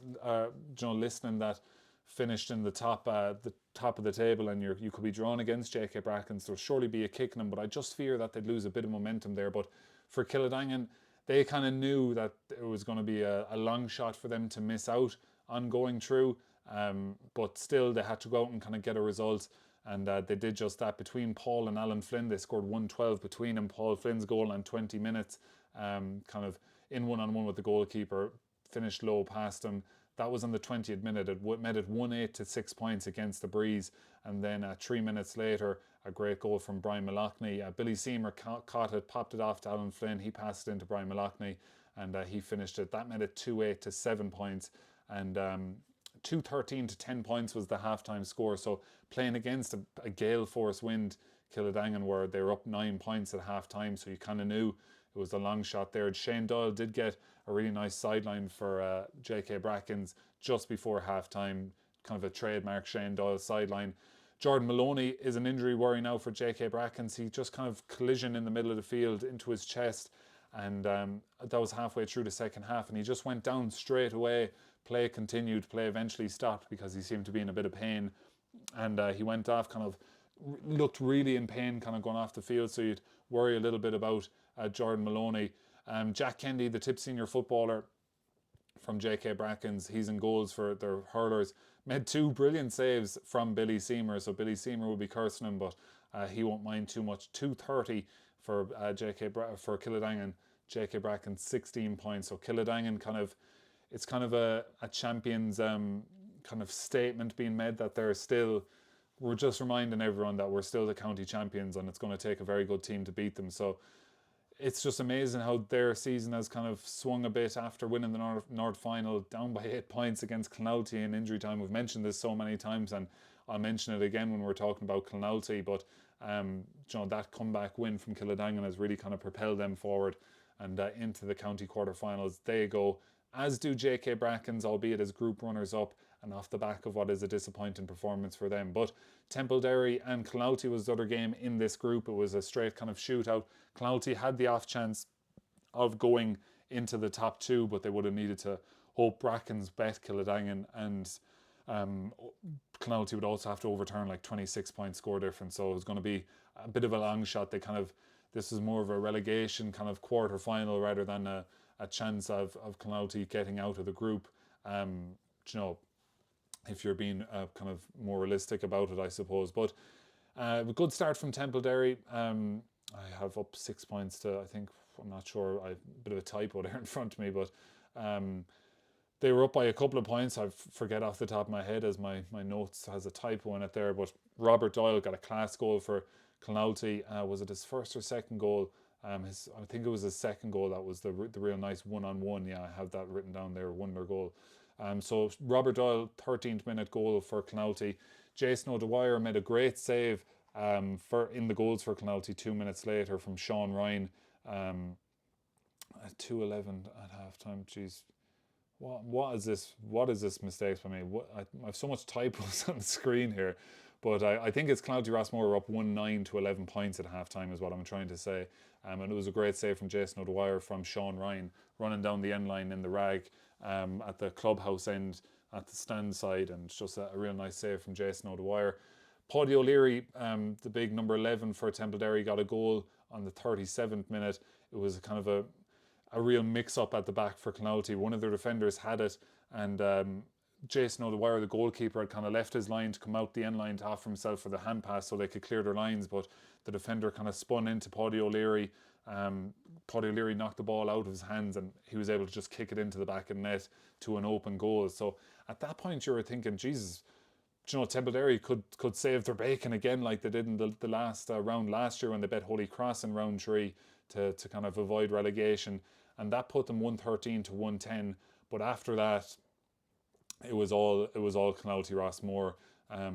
listening, that finished in the top of the table, and you could be drawn against JK Brackens. There'll surely be a kick in them, but I just fear that they'd lose a bit of momentum there. But for Killenaule, they kind of knew that it was going to be a long shot for them to miss out on going through, but still they had to go out and kind of get a result, and they did just that. Between Paul and Alan Flynn, they scored 1-12 between them. Paul Flynn's goal on 20 minutes, kind of in one-on-one with the goalkeeper, finished low past him. That was on the 20th minute. It made it 1-8 to 6 points against the Breeze. And then 3 minutes later, a great goal from Brian Malachney. Billy Seymour caught it, popped it off to Alan Flynn. He passed it into Brian Malachney, and he finished it. That made it 2-8 to 7 points. And 2-13 to 10 points was the halftime score. So playing against a gale force wind, Killenaule were, they were up 9 points at halftime. So you kind of knew it was a long shot there. Shane Doyle did get a really nice sideline for JK Brackens just before halftime, kind of a trademark Shane Doyle sideline. Jordan Maloney is an injury worry now for JK Brackens. He just kind of collision in the middle of the field into his chest, and that was halfway through the second half, and he just went down straight away. Play continued, play eventually stopped because he seemed to be in a bit of pain, and he went off, kind of looked really in pain, kind of going off the field, so you'd worry a little bit about Jordan Maloney. Jack Kennedy, the Tipp senior footballer from JK Brackens, he's in goals for their hurlers, made 2 brilliant saves from Billy Seymour, so Billy Seymour will be cursing him, but he won't mind too much. 230 for for Killenaule. JK Brackens 16 points, so Killenaule it's kind of a champion's kind of statement being made that we're just reminding everyone that we're still the county champions, and it's going to take a very good team to beat them. So it's just amazing how their season has kind of swung a bit after winning the North final, down by 8 points against Killenaule in injury time. We've mentioned this so many times, and I'll mention it again when we're talking about Killenaule, but that comeback win from Killenaule has really kind of propelled them forward and into the county quarterfinals. They go, as do JK Brackens, albeit as group runners-up, and off the back of what is a disappointing performance for them. But Templederry and Killenaule was the other game in this group. It was a straight kind of shootout. Killenaule had the off chance of going into the top 2, but they would have needed to hope Brackens bet Killenaule, and Killenaule would also have to overturn like 26-point score difference. So it was going to be a bit of a long shot. This is more of a relegation kind of quarter final rather than a chance of Killenaule getting out of the group. If you're being kind of more realistic about it, I suppose. But a good start from Templederry. I have up 6 points to, I think, I'm not sure, I have a bit of a typo there in front of me, but they were up by a couple of points. I forget off the top of my head, as my notes has a typo in it there, but Robert Doyle got a class goal for Killenaule. Was it his first or second goal? I think it was his second goal. That was the real nice one-on-one. Yeah, I have that written down there, wonder goal. So Robert Doyle, 13th minute goal for Killenaule. Jason O'Dwyer made a great save in the goals for Killenaule 2 minutes later from Sean Ryan at 2:11 at halftime. Jeez, what is this? What is this mistake by me? I have so much typos on the screen here, but I think it's Killenaule Rossmore up 1-9 to 11 points at halftime is what I'm trying to say. And it was a great save from Jason O'Dwyer from Sean Ryan, running down the end line in the rag at the clubhouse end at the stand side, and just a real nice save from Jason O'Dwyer. Paddy O'Leary, the big number 11 for Templederry, got a goal on the 37th minute. It was kind of a real mix-up at the back for Killenaule. One of their defenders had it, and Jason O'Dwyer, the goalkeeper, had kind of left his line to come out the end line to offer himself for the hand pass so they could clear their lines, but the defender kind of spun into Paddy O'Leary. Paddy O'Leary knocked the ball out of his hands, and he was able to just kick it into the back of the net to an open goal. So at that point you were thinking, Jesus, Templederry could save their bacon again like they did in the last round last year when they bet Holy Cross in round 3 to kind of avoid relegation, and that put them 113 to 110. But after that, it was all Killenaule Rossmore.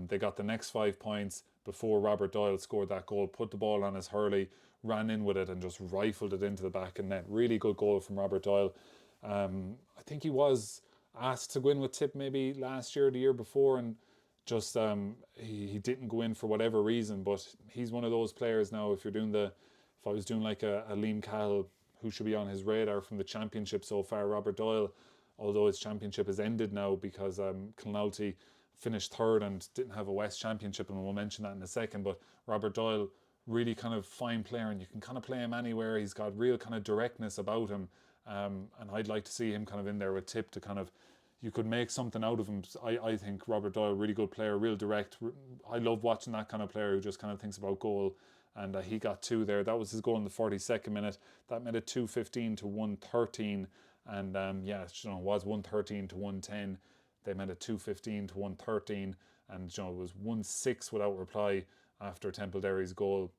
They got the next 5 points before Robert Doyle scored that goal, put the ball on his hurley, ran in with it and just rifled it into the back of net. Really good goal from Robert Doyle. I think he was asked to go in with Tipp maybe last year or the year before, and just he didn't go in for whatever reason, but he's one of those players now. If I was doing like a Liam Cahill, who should be on his radar from the championship so far, Robert Doyle, although his championship has ended now because Killenaule finished third and didn't have a West Championship, and we'll mention that in a second. But Robert Doyle, really kind of fine player, and you can kind of play him anywhere. He's got real kind of directness about him, and I'd like to see him kind of in there with Tipp to kind of, you could make something out of him. I think Robert Doyle, really good player, real direct. I love watching that kind of player who just kind of thinks about goal. And he got two there. That was his goal in the 42nd minute. That made it 2-15 to 113. And yeah, you know, it was 113 to 110. They made it 2-15 to 113. And you know, it was 1-6 without reply after Templederry's goal.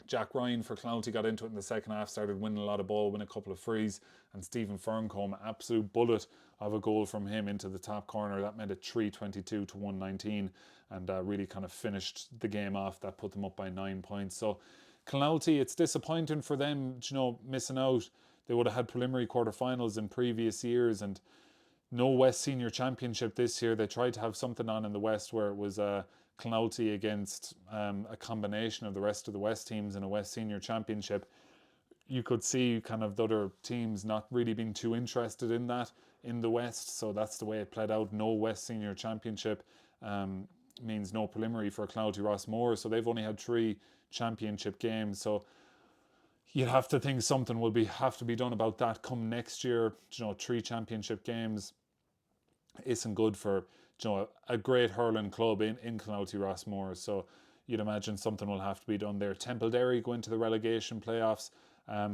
Jack Ryan for Killenaule got into it in the second half, started winning a lot of ball, win a couple of frees, and Stephen Ferncombe, absolute bullet of a goal from him into the top corner. That made it 3-22 to 119, and really kind of finished the game off. That put them up by 9 points. So Killenaule, it's disappointing for them, you know, missing out. They would have had preliminary quarterfinals in previous years, and no West Senior Championship this year. They tried to have something on in the West where it was Killenaule against a combination of the rest of the West teams in a West Senior Championship. You could see kind of the other teams not really being too interested in that in the West, so that's the way it played out. No West Senior Championship means no preliminary for Killenaule Rossmore, so they've only had 3 championship games. So you'd have to think something will have to be done about that come next year. You know, 3 championship games isn't good for, you know, a great hurling club in Killenaule Rossmore. So you'd imagine something will have to be done there. Templederry go into the relegation playoffs.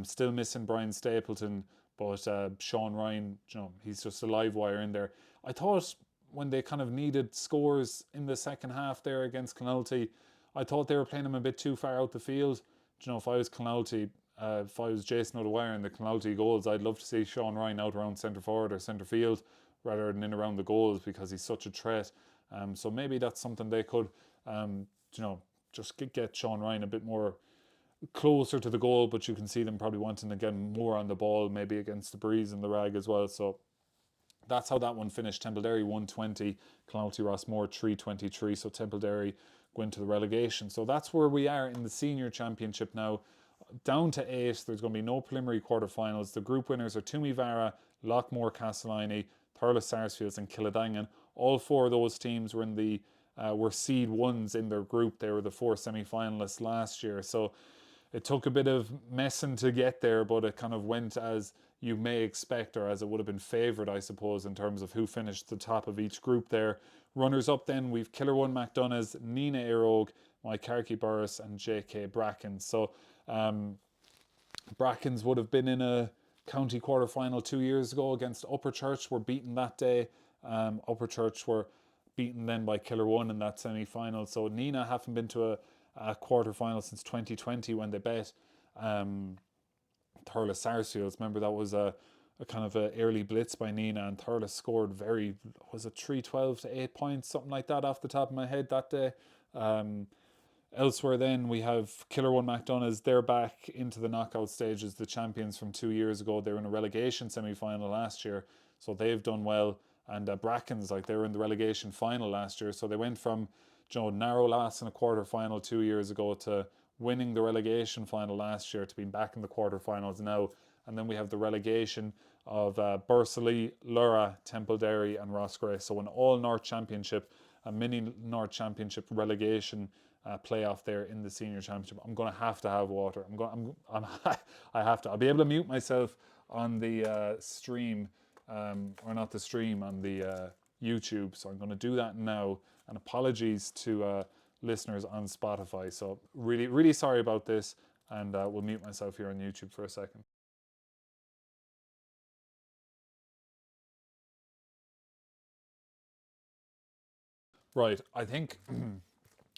Still missing Brian Stapleton, but Sean Ryan, you know, he's just a live wire in there. I thought when they kind of needed scores in the second half there against Killenaule, I thought they were playing him a bit too far out the field. You know, if I was Killenaule, if I was Jason O'Dwyer in the Killenaule goals, I'd love to see Sean Ryan out around centre forward or centre field rather than in around the goals, because he's such a threat. So maybe that's something they could, you know, just get Sean Ryan a bit more closer to the goal, but you can see them probably wanting to get more on the ball, maybe against the Breeze and the Rag as well. So that's how that one finished. Templederry 120, Killenaule Rossmore 323. So Templederry go into the relegation. So that's where we are in the Senior Championship now. Down to 8. There's going to be no preliminary quarterfinals. The group winners are Toomevara, Lockmore, Castleiney, Thurles Sarsfields and Killedangan. All 4 of those teams were in the were seed 1s in their group. They were the 4 semi-finalists last year. So it took a bit of messing to get there, but it kind of went as you may expect, or as it would have been favoured, I suppose, in terms of who finished the top of each group there. Runners up then, we've Killer1 McDonough's, Nina Aerogue, Moycarkey-Borris and JK Brackens. So Brackens would have been in a county quarter final 2 years ago against Upperchurch, were beaten that day. Upperchurch were beaten then by Killer1 in that semi-final. So Nina haven't been to a quarter final since 2020 when they bet Thurles Sarsfields. Remember, that was a kind of an early blitz by Nina, and Thurles scored was it 3-12 to 8 points, something like that off the top of my head that day. Elsewhere then we have Killer1 McDonough's. They're back into the knockout stages, the champions from 2 years ago. They were in a relegation semi-final last year, so they've done well. And Brackens, like, they were in the relegation final last year, so they went from, you know, narrow loss in a quarter final 2 years ago to winning the relegation final last year to being back in the quarterfinals now. And then we have the relegation of Bursley, Lura, Templederry and Rossgrey. So an all North Championship, a mini North Championship relegation playoff there in the Senior Championship. I'm going to have water. I have to. I'll be able to mute myself on the stream, or not the stream, on the YouTube. So I'm going to do that now. And apologies to listeners on Spotify. So really, really sorry about this. And we'll mute myself here on YouTube for a second. Right, I think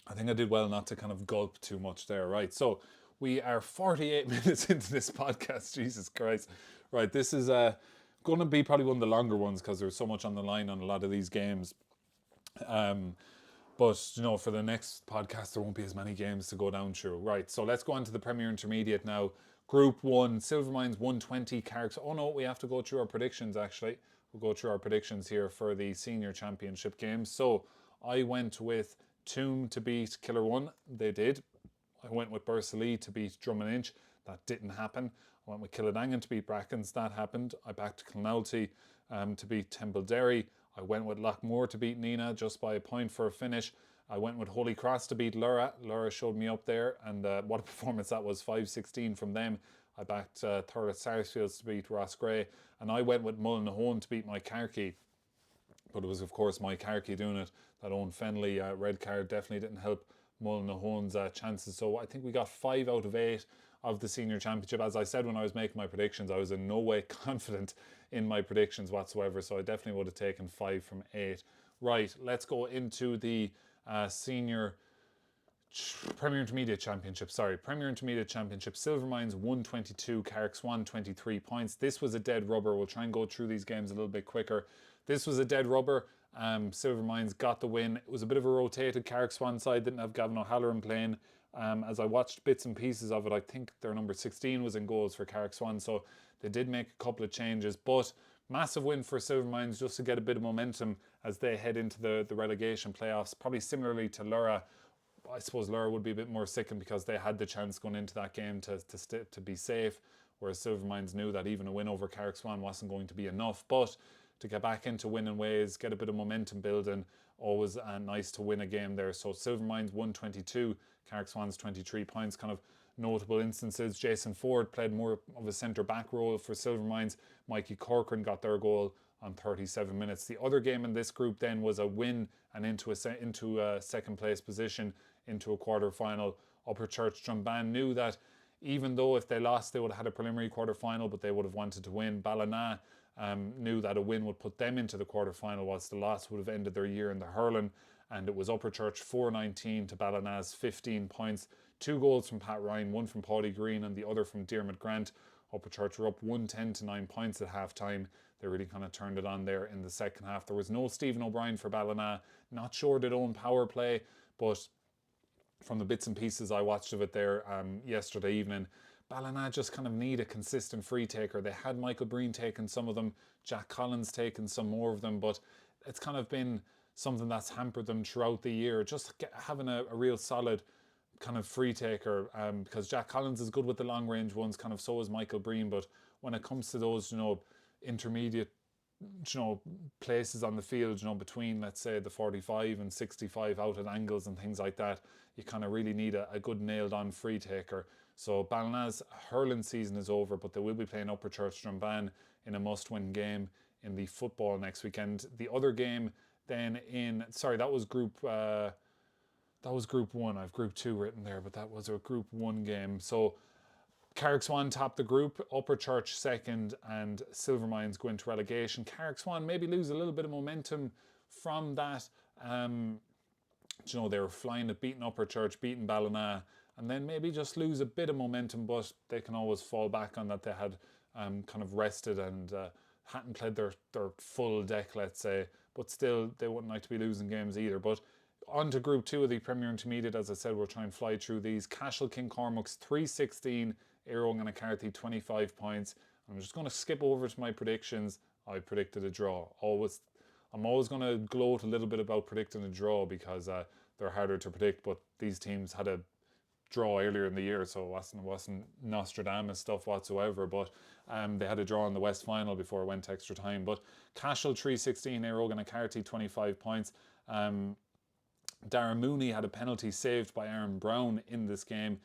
I did well not to kind of gulp too much there. Right, so we are 48 minutes into this podcast. Jesus Christ. Right, this is going to be probably one of the longer ones because there's so much on the line on a lot of these games. But, you know, for the next podcast, there won't be as many games to go down through. Right, so let's go on to the Premier Intermediate now. Group 1, Silvermines 120, Carrick. Oh no, we have to go through our predictions actually. We'll go through our predictions here for the Senior Championship games. So I went with Toom to beat Killer1. They did. I went with Bursley to beat Drummond That didn't happen. I went with Killedangan to beat Brackens. That happened. I backed Killenaule to beat Templederry. I went with Lockmore to beat Nina just by a point for a finish. I went with Holy Cross to beat Lura. Lura showed me up there, and what a performance that was, 5-16 from them. I backed third at Sarsfields to beat Rossgrey, and I went with Mullinahone to beat Moycarkey. But it was, of course, Moycarkey doing it. That Owen Fennelly red card definitely didn't help Mullinahone's chances. So I think we got 5 out of 8 of the senior championship. As I said when I was making my predictions, I was in no way confident in my predictions whatsoever. So I definitely would have taken 5 from 8. Right, let's go into the senior Premier Intermediate Championship. Premier Intermediate Championship. Silvermines 122, Carrick Swan 23 points. This was a dead rubber. We'll try and go through these games a little bit quicker. This was a dead rubber. Silvermines got the win. It was a bit of a rotated Carrick Swan side. Didn't have Gavin O'Halloran playing. As I watched bits and pieces of it, I think their number 16 was in goals for Carrick Swan. So they did make a couple of changes. But massive win for Silvermines just to get a bit of momentum as they head into the relegation playoffs. Probably similarly to Lura. I suppose Lura would be a bit more sickened because they had the chance going into that game to be safe, whereas Silvermines knew that even a win over Carrick Swan wasn't going to be enough. But to get back into winning ways, get a bit of momentum building, always nice to win a game there. So Silvermines 122, Carrick Swans 23 points. Kind of notable instances. Jason Ford played more of a centre-back role for Silvermines. Mikey Corcoran got their goal on 37 minutes. The other game in this group then was a win and into a second place position, into a quarter final. Upper Church Drumban knew that even though if they lost they would have had a preliminary quarter final, but they would have wanted to win. Ballina knew that a win would put them into the quarter final, whilst the loss would have ended their year in the hurling. And it was Upper Church 419 to Ballina's 15 points. 2 goals from Pat Ryan, one from Paudie Green and the other from Diarmuid Grant. Upper Church were up 110 to 9 points at half time. They really kind of turned it on there in the second half. There was no Stephen O'Brien for Ballina. Not sure they'd own power play, but from the bits and pieces I watched of it there yesterday evening, Ballina just kind of need a consistent free taker. They had Michael Breen taking some of them, Jack Collins taking some more of them, but it's kind of been something that's hampered them throughout the year. Just having a real solid kind of free taker, because Jack Collins is good with the long range ones, kind of so is Michael Breen, but when it comes to those, intermediate, places on the field, between, let's say, the 45 and 65 out at angles and things like that, you kind of really need a good nailed on free taker. So Ballina's hurling season is over, but they will be playing Upper Church Drumban in a must-win game in the football next weekend. The other game then that was group 1. I've group 2 written there, but that was a group 1 game. So Carrick Swan topped the group, Upper Church second, and Silvermines go into relegation. Carrick Swan maybe lose a little bit of momentum from that. They were flying at beating Upper Church, beating Ballina, and then maybe just lose a bit of momentum, but they can always fall back on that. They had kind of rested and hadn't played their full deck, let's say, but still they wouldn't like to be losing games either. But on to Group 2 of the Premier Intermediate. As I said, we'll try and fly through these. Cashel King Cormac's 316, Éire Óg Ana Carthy 25 points. I'm just going to skip over to my predictions. I predicted a draw. I'm always going to gloat a little bit about predicting a draw because they're harder to predict, but these teams had a draw earlier in the year, so it wasn't Nostradamus stuff whatsoever, but they had a draw in the West Final before it went to extra time. But Cashel 316, Éire Óg Ana Carthy 25 points. Darren Mooney had a penalty saved by Aaron Brown in this game.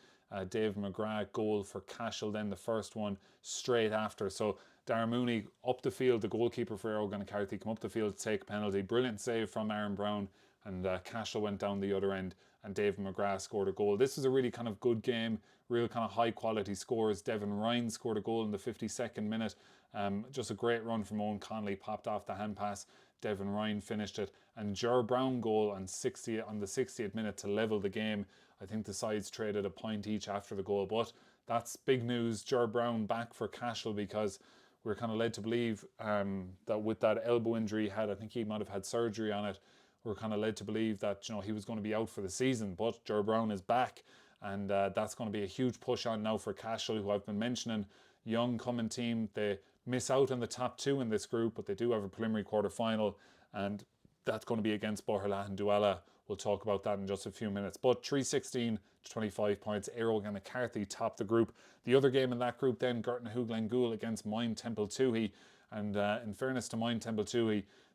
Dave McGrath goal for Cashel, then the first one straight after. So Darren Mooney up the field, the goalkeeper for Éire Óg Ana Carthy, come up the field to take a penalty. Brilliant save from Aaron Brown, and Cashel went down the other end and Dave McGrath scored a goal. This was a really kind of good game, real kind of high quality scores. Devin Ryan scored a goal in the 52nd minute. Just a great run from Owen Connolly, popped off the hand pass. Devin Ryan finished it, and Ger Brown goal on the 60th minute to level the game. I think the sides traded a point each after the goal, but that's big news. Ger Brown back for Cashel, because we're kind of led to believe that with that elbow injury he had, I think he might have had surgery on it. We're kind of led to believe that he was going to be out for the season, but Ger Brown is back, and that's going to be a huge push on now for Cashel, who I've been mentioning, young coming team. They miss out on the top 2 in this group, but they do have a preliminary quarter final, and that's going to be against Borhala and Duala. We'll talk about that in just a few minutes. But 316 to 25 points, Éire Óg Ana Carthy topped the group. The other game in that group then, Gertnahoog Glengool against Moyne Temple Tuohy. And in fairness to Moyne Temple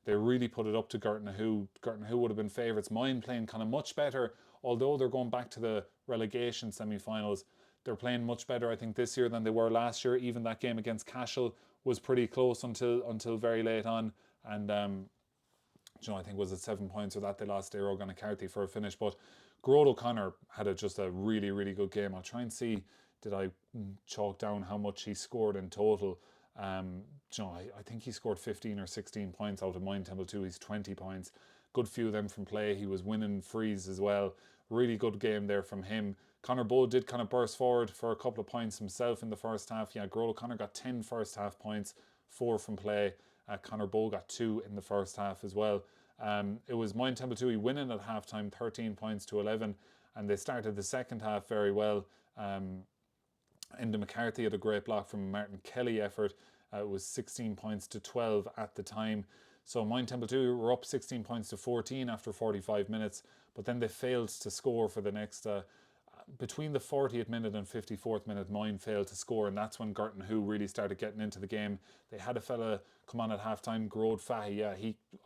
they really put it up to Gertnahu. Gertnahu would have been favourites. Moyne playing kind of much better, although they're going back to the relegation semi-finals. They're playing much better, I think, this year than they were last year. Even that game against Cashel was pretty close until very late on. And I think was it 7 points or that they lost Éire O'Connor for a finish. But Gerard O'Connor had just a really, really good game. I'll try and see, did I chalk down how much he scored in total? I think he scored 15 or 16 points out of Moyne Temple 2. He's 20 points. Good few of them from play. He was winning frees as well. Really good game there from him. Conor Bowe did kind of burst forward for a couple of points himself in the first half. Yeah, Gerard O'Connor got 10 first half points, 4 from play. Conor Bowe got 2 in the first half as well. It was Moyne Temple 2 winning at half time, 13 points to 11, and they started the second half very well. Enda McCarthy had a great block from a Martin Kelly effort. It was 16 points to 12 at the time. So Moyne Temple 2 were up 16 points to 14 after 45 minutes, but then they failed to score for the next between the 40th minute and 54th minute. Moyne failed to score, and that's when Gertnahu really started getting into the game. They had a fella come on at half-time, Gerard Fahy. I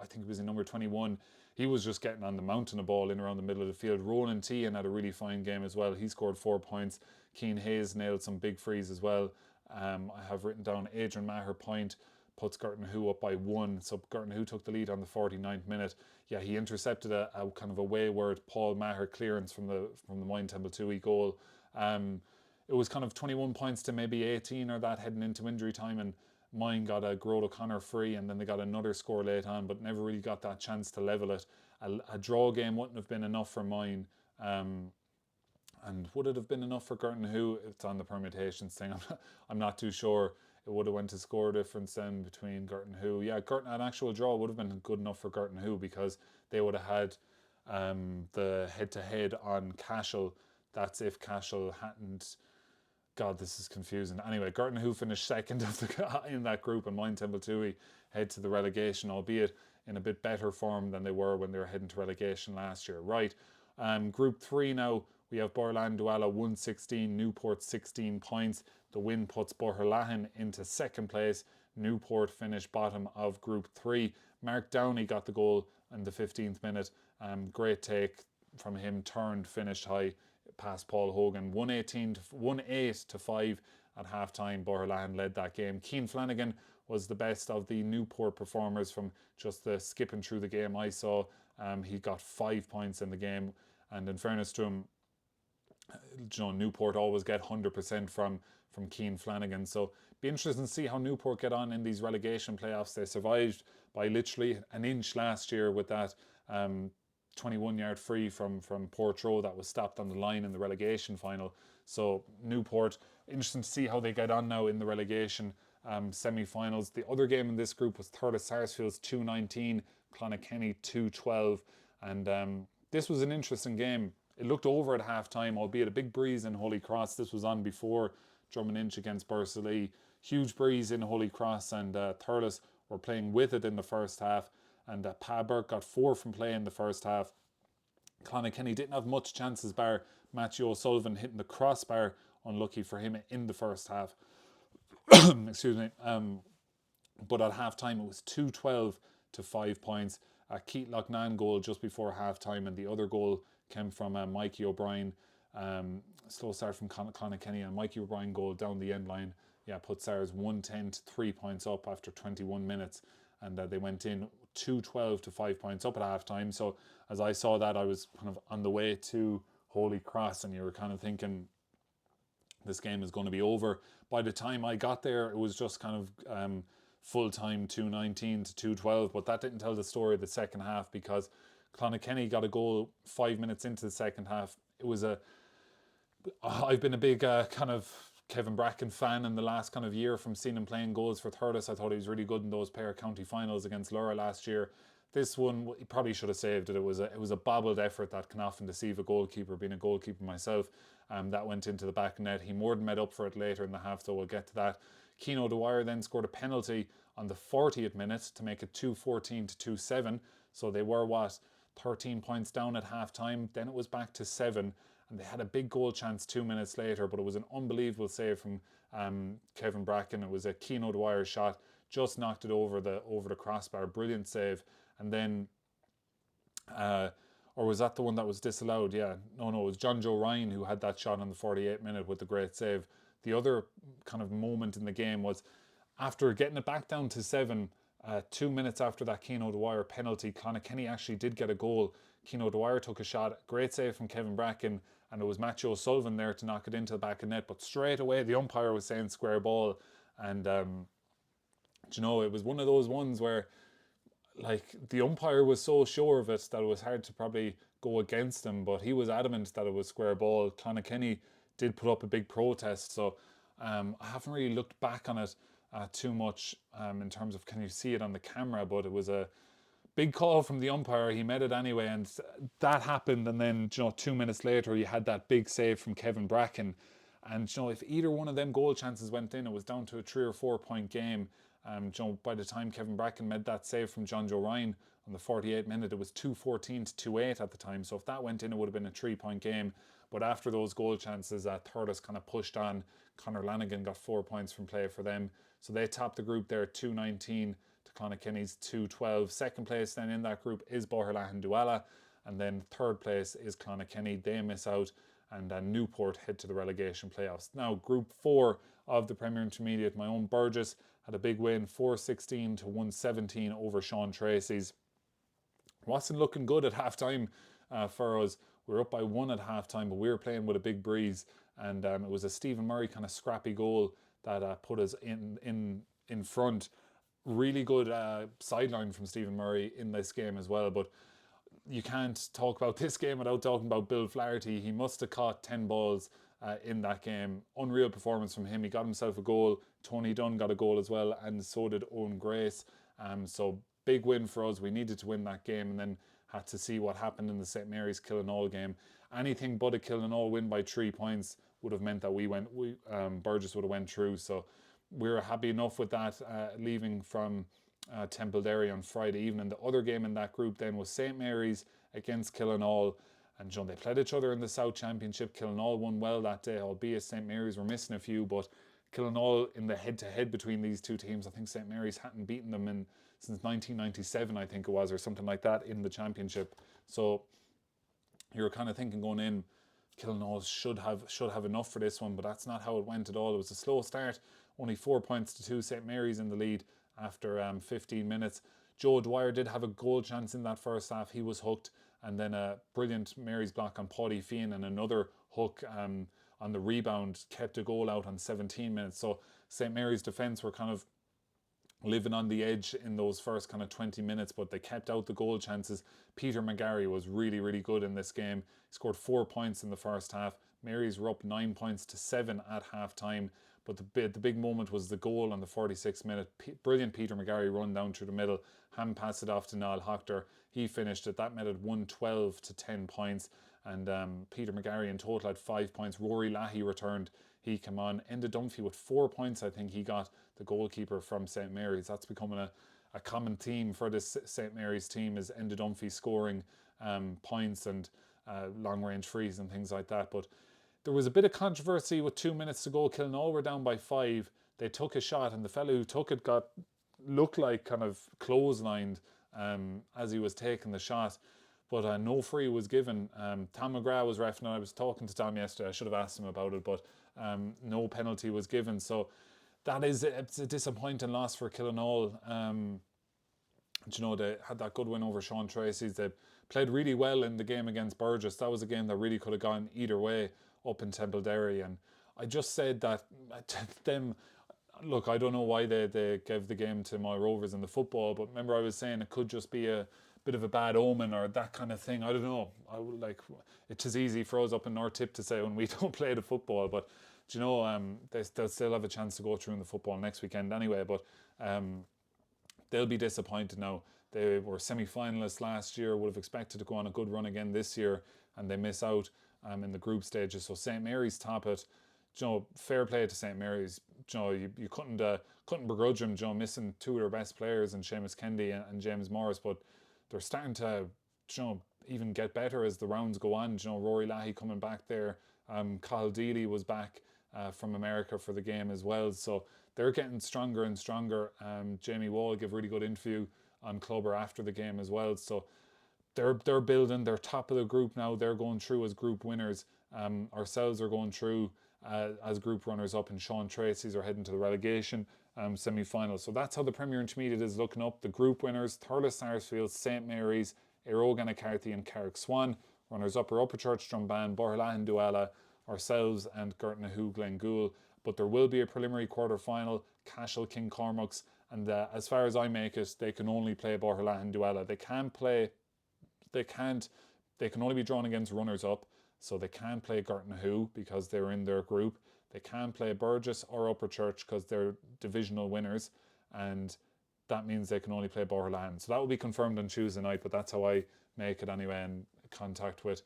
think he was in number 21. He was just getting on the mountain of ball in around the middle of the field. Ronan Tehan had a really fine game as well. He scored 4 points. Keane Hayes nailed some big frees as well. I have written down Adrian Maher point puts Gertnahu up by 1. So Gertnahu took the lead on the 49th minute. Yeah, he intercepted a kind of a wayward Paul Maher clearance from the Moyne Temple 2 goal. It was kind of 21 points to maybe 18 or that heading into injury time, and Moyne got a Gerard O'Connor free, and then they got another score late on, but never really got that chance to level it. A draw game wouldn't have been enough for Moyne. And would it have been enough for Gertnahu? It's on the permutations thing. I'm not too sure. It would have went to score difference then between Gertnahu. Yeah, an actual draw would have been good enough for Gertnahu because they would have had the head-to-head on Cashel. That's if Cashel hadn't... God, this is confusing. Anyway, Gertnahu finished second in that group, and Moyne Temple 2 head to the relegation, albeit in a bit better form than they were when they were heading to relegation last year. Right, Group 3 now. We have Borland Douala 116, Newport 16 points. The win puts Borherlahan into second place. Newport finished bottom of Group 3. Mark Downey got the goal in the 15th minute. Great take from him, turned, finished high past Paul Hogan. 1-8 to 5 at half time. Borherlahan led that game. Cian Flanagan was the best of the Newport performers from just the skipping through the game I saw. He got 5 points in the game, and in fairness to him, Newport always get 100% from Cian Flanagan. So be interesting to see how Newport get on in these relegation playoffs. They survived by literally an inch last year with that 21-yard free from Portroe that was stopped on the line in the relegation final. So Newport, interesting to see how they get on now in the relegation semi-finals. The other game in this group was Thurles Sarsfields 2-19, Clonakilty 2-12, and this was an interesting game. It looked over at half-time, albeit a big breeze in Holy Cross. This was on before Drummond against Bursalee. Huge breeze in Holy Cross, and Thurles were playing with it in the first half. And Pa Burke got 4 from play in the first half. Clonakilty didn't have much chances, bar Matthew O'Sullivan hitting the crossbar. Unlucky for him in the first half. Excuse me. But at half-time, it was 2-12 to 5 points. A Keith Loughnane goal just before half-time, and the other goal came from Mikey O'Brien. Slow start from Clonakilty, and Mikey O'Brien goal down the end line. Yeah, put Sars 110 to 3 points up after 21 minutes. And they went in 2-12 to 5 points up at half-time. So as I saw that, I was kind of on the way to Holy Cross, and you were kind of thinking this game is going to be over. By the time I got there, it was just kind of full-time 2-19 to 2-12. But that didn't tell the story of the second half, because Clonakilty got a goal 5 minutes into the second half. It was I've been a big kind of Kevin Bracken fan in the last kind of year from seeing him playing goals for Thurles. I thought he was really good in those pair county finals against Lura last year. This one, he probably should have saved it. It was a bobbled effort that can often deceive a goalkeeper, being a goalkeeper myself. That went into the back net. He more than made up for it later in the half, so we'll get to that. Keno Dwyer then scored a penalty on the 40th minute to make it 2-14 to 2-7. So they were, 13 points down at half-time. Then it was back to 7. And they had a big goal chance 2 minutes later, but it was an unbelievable save from Kevin Bracken. It was a Keno Dwyer shot just knocked it over the crossbar. Brilliant save. And then, or was that the one that was disallowed? Yeah, no, it was John Joe Ryan who had that shot on the 48th minute with the great save. The other kind of moment in the game was after getting it back down to 7, 2 minutes after that Keane O'Dwyer penalty, Clonakilty actually did get a goal. Keane O'Dwyer took a shot, great save from Kevin Bracken, and it was Matthew O'Sullivan there to knock it into the back of net. But straight away, the umpire was saying square ball, and it was one of those ones where, like, the umpire was so sure of it that it was hard to probably go against him, but he was adamant that it was square ball. Clonakilty did put up a big protest, so I haven't really looked back on it too much in terms of can you see it on the camera, but it was a big call from the umpire. He made it anyway, and that happened. And then 2 minutes later, you had that big save from Kevin Bracken. And if either one of them goal chances went in, it was down to a 3 or 4 point game. By the time Kevin Bracken made that save from John Joe Ryan on the 48th minute, it was 2-14 to 2-8 at the time. So if that went in, it would have been a 3 point game. But after those goal chances, Thurles kind of pushed on. Conor Lanigan got 4 points from play for them. So they topped the group there, 2-19 to Clonakilty's 2-12. Second place then in that group is Boherlahan Douala. And then third place is Clonakilty. They miss out. And Newport head to the relegation playoffs. Now, Group 4 of the Premier Intermediate, my own Burgess had a big win, 4-16 to 117 over Sean Tracy's. Wasn't looking good at half-time for us. We were up by 1 at half-time, but we were playing with a big breeze. And it was a Stephen Murray kind of scrappy goal that put us in front. Really good sideline from Stephen Murray in this game as well, but you can't talk about this game without talking about Bill Flaherty. He must have caught 10 balls in that game. Unreal performance from him. He got himself a goal. Tony Dunn got a goal as well, and so did Owen Grace. So big win for us. We needed to win that game, and then had to see what happened in the St Mary's Killenaule game. Anything but a Killenaule win by 3 points would have meant that Burgess would have went through. So we were happy enough with that, leaving from Templederry on Friday evening. The other game in that group then was St Mary's against Killenaule, and they played each other in the South Championship. Killenaule won well that day, albeit St Mary's were missing a few, but Killenaule in the head-to-head between these two teams, I think St Mary's hadn't beaten them since 1997, I think it was, or something like that in the championship. So you're kind of thinking going in, Killenaule should have enough for this one, but that's not how it went at all. It was a slow start, only 4 points to 2. St Mary's in the lead after 15 minutes. Joe Dwyer did have a goal chance in that first half. He was hooked, and then a brilliant Mary's block on Paddy Fian and another hook on the rebound kept a goal out on 17 minutes. So St Mary's defence were kind of living on the edge in those first kind of 20 minutes, but they kept out the goal chances. Peter McGarry was really, really good in this game. He scored 4 points in the first half. Mary's were up 9 points to 7 at half time. But the big moment was the goal on the 46th minute. Brilliant Peter McGarry run down through the middle. Hand passed it off to Niall Hochter. He finished it. That made it 112 to 10 points. And Peter McGarry in total had 5 points. Rory Lahey returned. He came on. Enda Dunphy with 4 points, I think he got, the goalkeeper from St Mary's. That's becoming a common theme for this St Mary's team, is Enda Dunphy scoring points and long range frees and things like that. But there was a bit of controversy with 2 minutes to go. Killenaule were down by 5. They took a shot, and the fellow who took it looked like kind of clotheslined as he was taking the shot. But no free was given. Tom McGrath was ref, and I was talking to Tom yesterday. I should have asked him about it, but no penalty was given. So it's a disappointing loss for Killenaule. They had that good win over Sean Tracy's. They played really well in the game against Burgess. That was a game that really could have gone either way up in Templederry. And I just said that to them, look, I don't know why they gave the game to my Rovers in the football, but remember I was saying it could just be a bit of a bad omen or that kind of thing. I don't know. It is easy for us up in North Tipp to say when we don't play the football, but they'll still have a chance to go through in the football next weekend anyway. But they'll be disappointed now. They were semi-finalists last year, would have expected to go on a good run again this year, and they miss out in the group stages. So St Mary's top it. Fair play to St Mary's. You couldn't begrudge them, missing 2 of their best players, and Seamus Kennedy and James Morris, but they're starting to even get better as the rounds go on. Rory Lahey coming back there. Kyle Deely was back. from America for the game as well. So they're getting stronger and stronger. Jamie Wall gave a really good interview on Clubber after the game as well. So they're building. They're top of the group now. They're going through as group winners. Ourselves are going through as group runners up, and Sean Tracy's are heading to the relegation semi-final. So that's how the Premier Intermediate is looking up. The group winners: Thurles Sarsfield, St Mary's, Erogan Carthy and Carrick Swan. Runners up are Upperchurch, Drumban, Borlahan Duala, ourselves and Gertnahu Glengool. But there will be a preliminary quarter-final, Cashel King Cormac's, and as far as I make it, they can only play Borlahan Duala. They can only be drawn against runners up, so they can't play Gertnahu because they're in their group. They can't play Burgess or Upperchurch because they're divisional winners, and that means they can only play Borlahan. So that will be confirmed on Tuesday night, but that's how I make it anyway, in contact with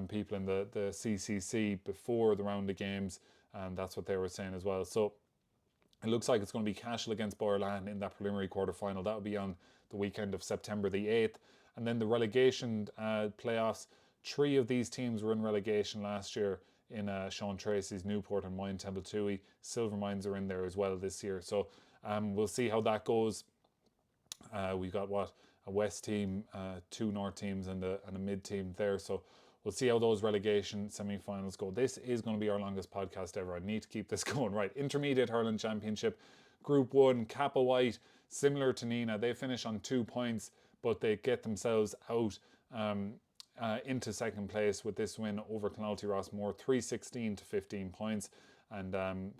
people in the CCC before the round of games, and that's what they were saying as well. So it looks like it's going to be Cashel against Borlahan in that preliminary quarter-final. That will be on the weekend of September the 8th. And then the relegation playoffs. 3 of these teams were in relegation last year in Sean Tracy's Newport and Moyne Templetooey. Silvermines are in there as well this year. So we'll see how that goes. We've got a West team, 2 North teams and a mid team there. So we'll see how those relegation semi-finals go. This is going to be our longest podcast ever. I need to keep this going. Right, Intermediate Hurling Championship, Group 1, Kappa White, similar to Nina. They finish on 2 points, but they get themselves out into second place with this win over Killenaule Rossmore, 316 to 15 points. And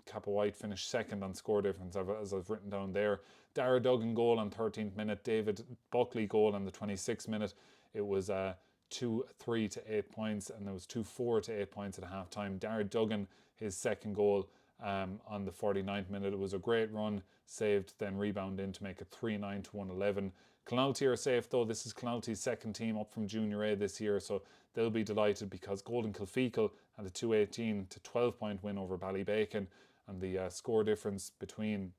Kappa White finished second on score difference, as I've written down there. Dara Duggan goal on 13th minute, David Buckley goal on the 26th minute. It was 2-3 to 8 points, and there was 2-4 to 8 points at half time. Dara Duggan, his second goal on the 49th minute. It was a great run, saved, then rebound in to make it 3-9 to 111. Killenaule are safe though. This is Killenault's second team up from Junior A this year, so they'll be delighted because Golden Kilfeacle had a 218 to 12 point win over Ballybacon, and the score difference between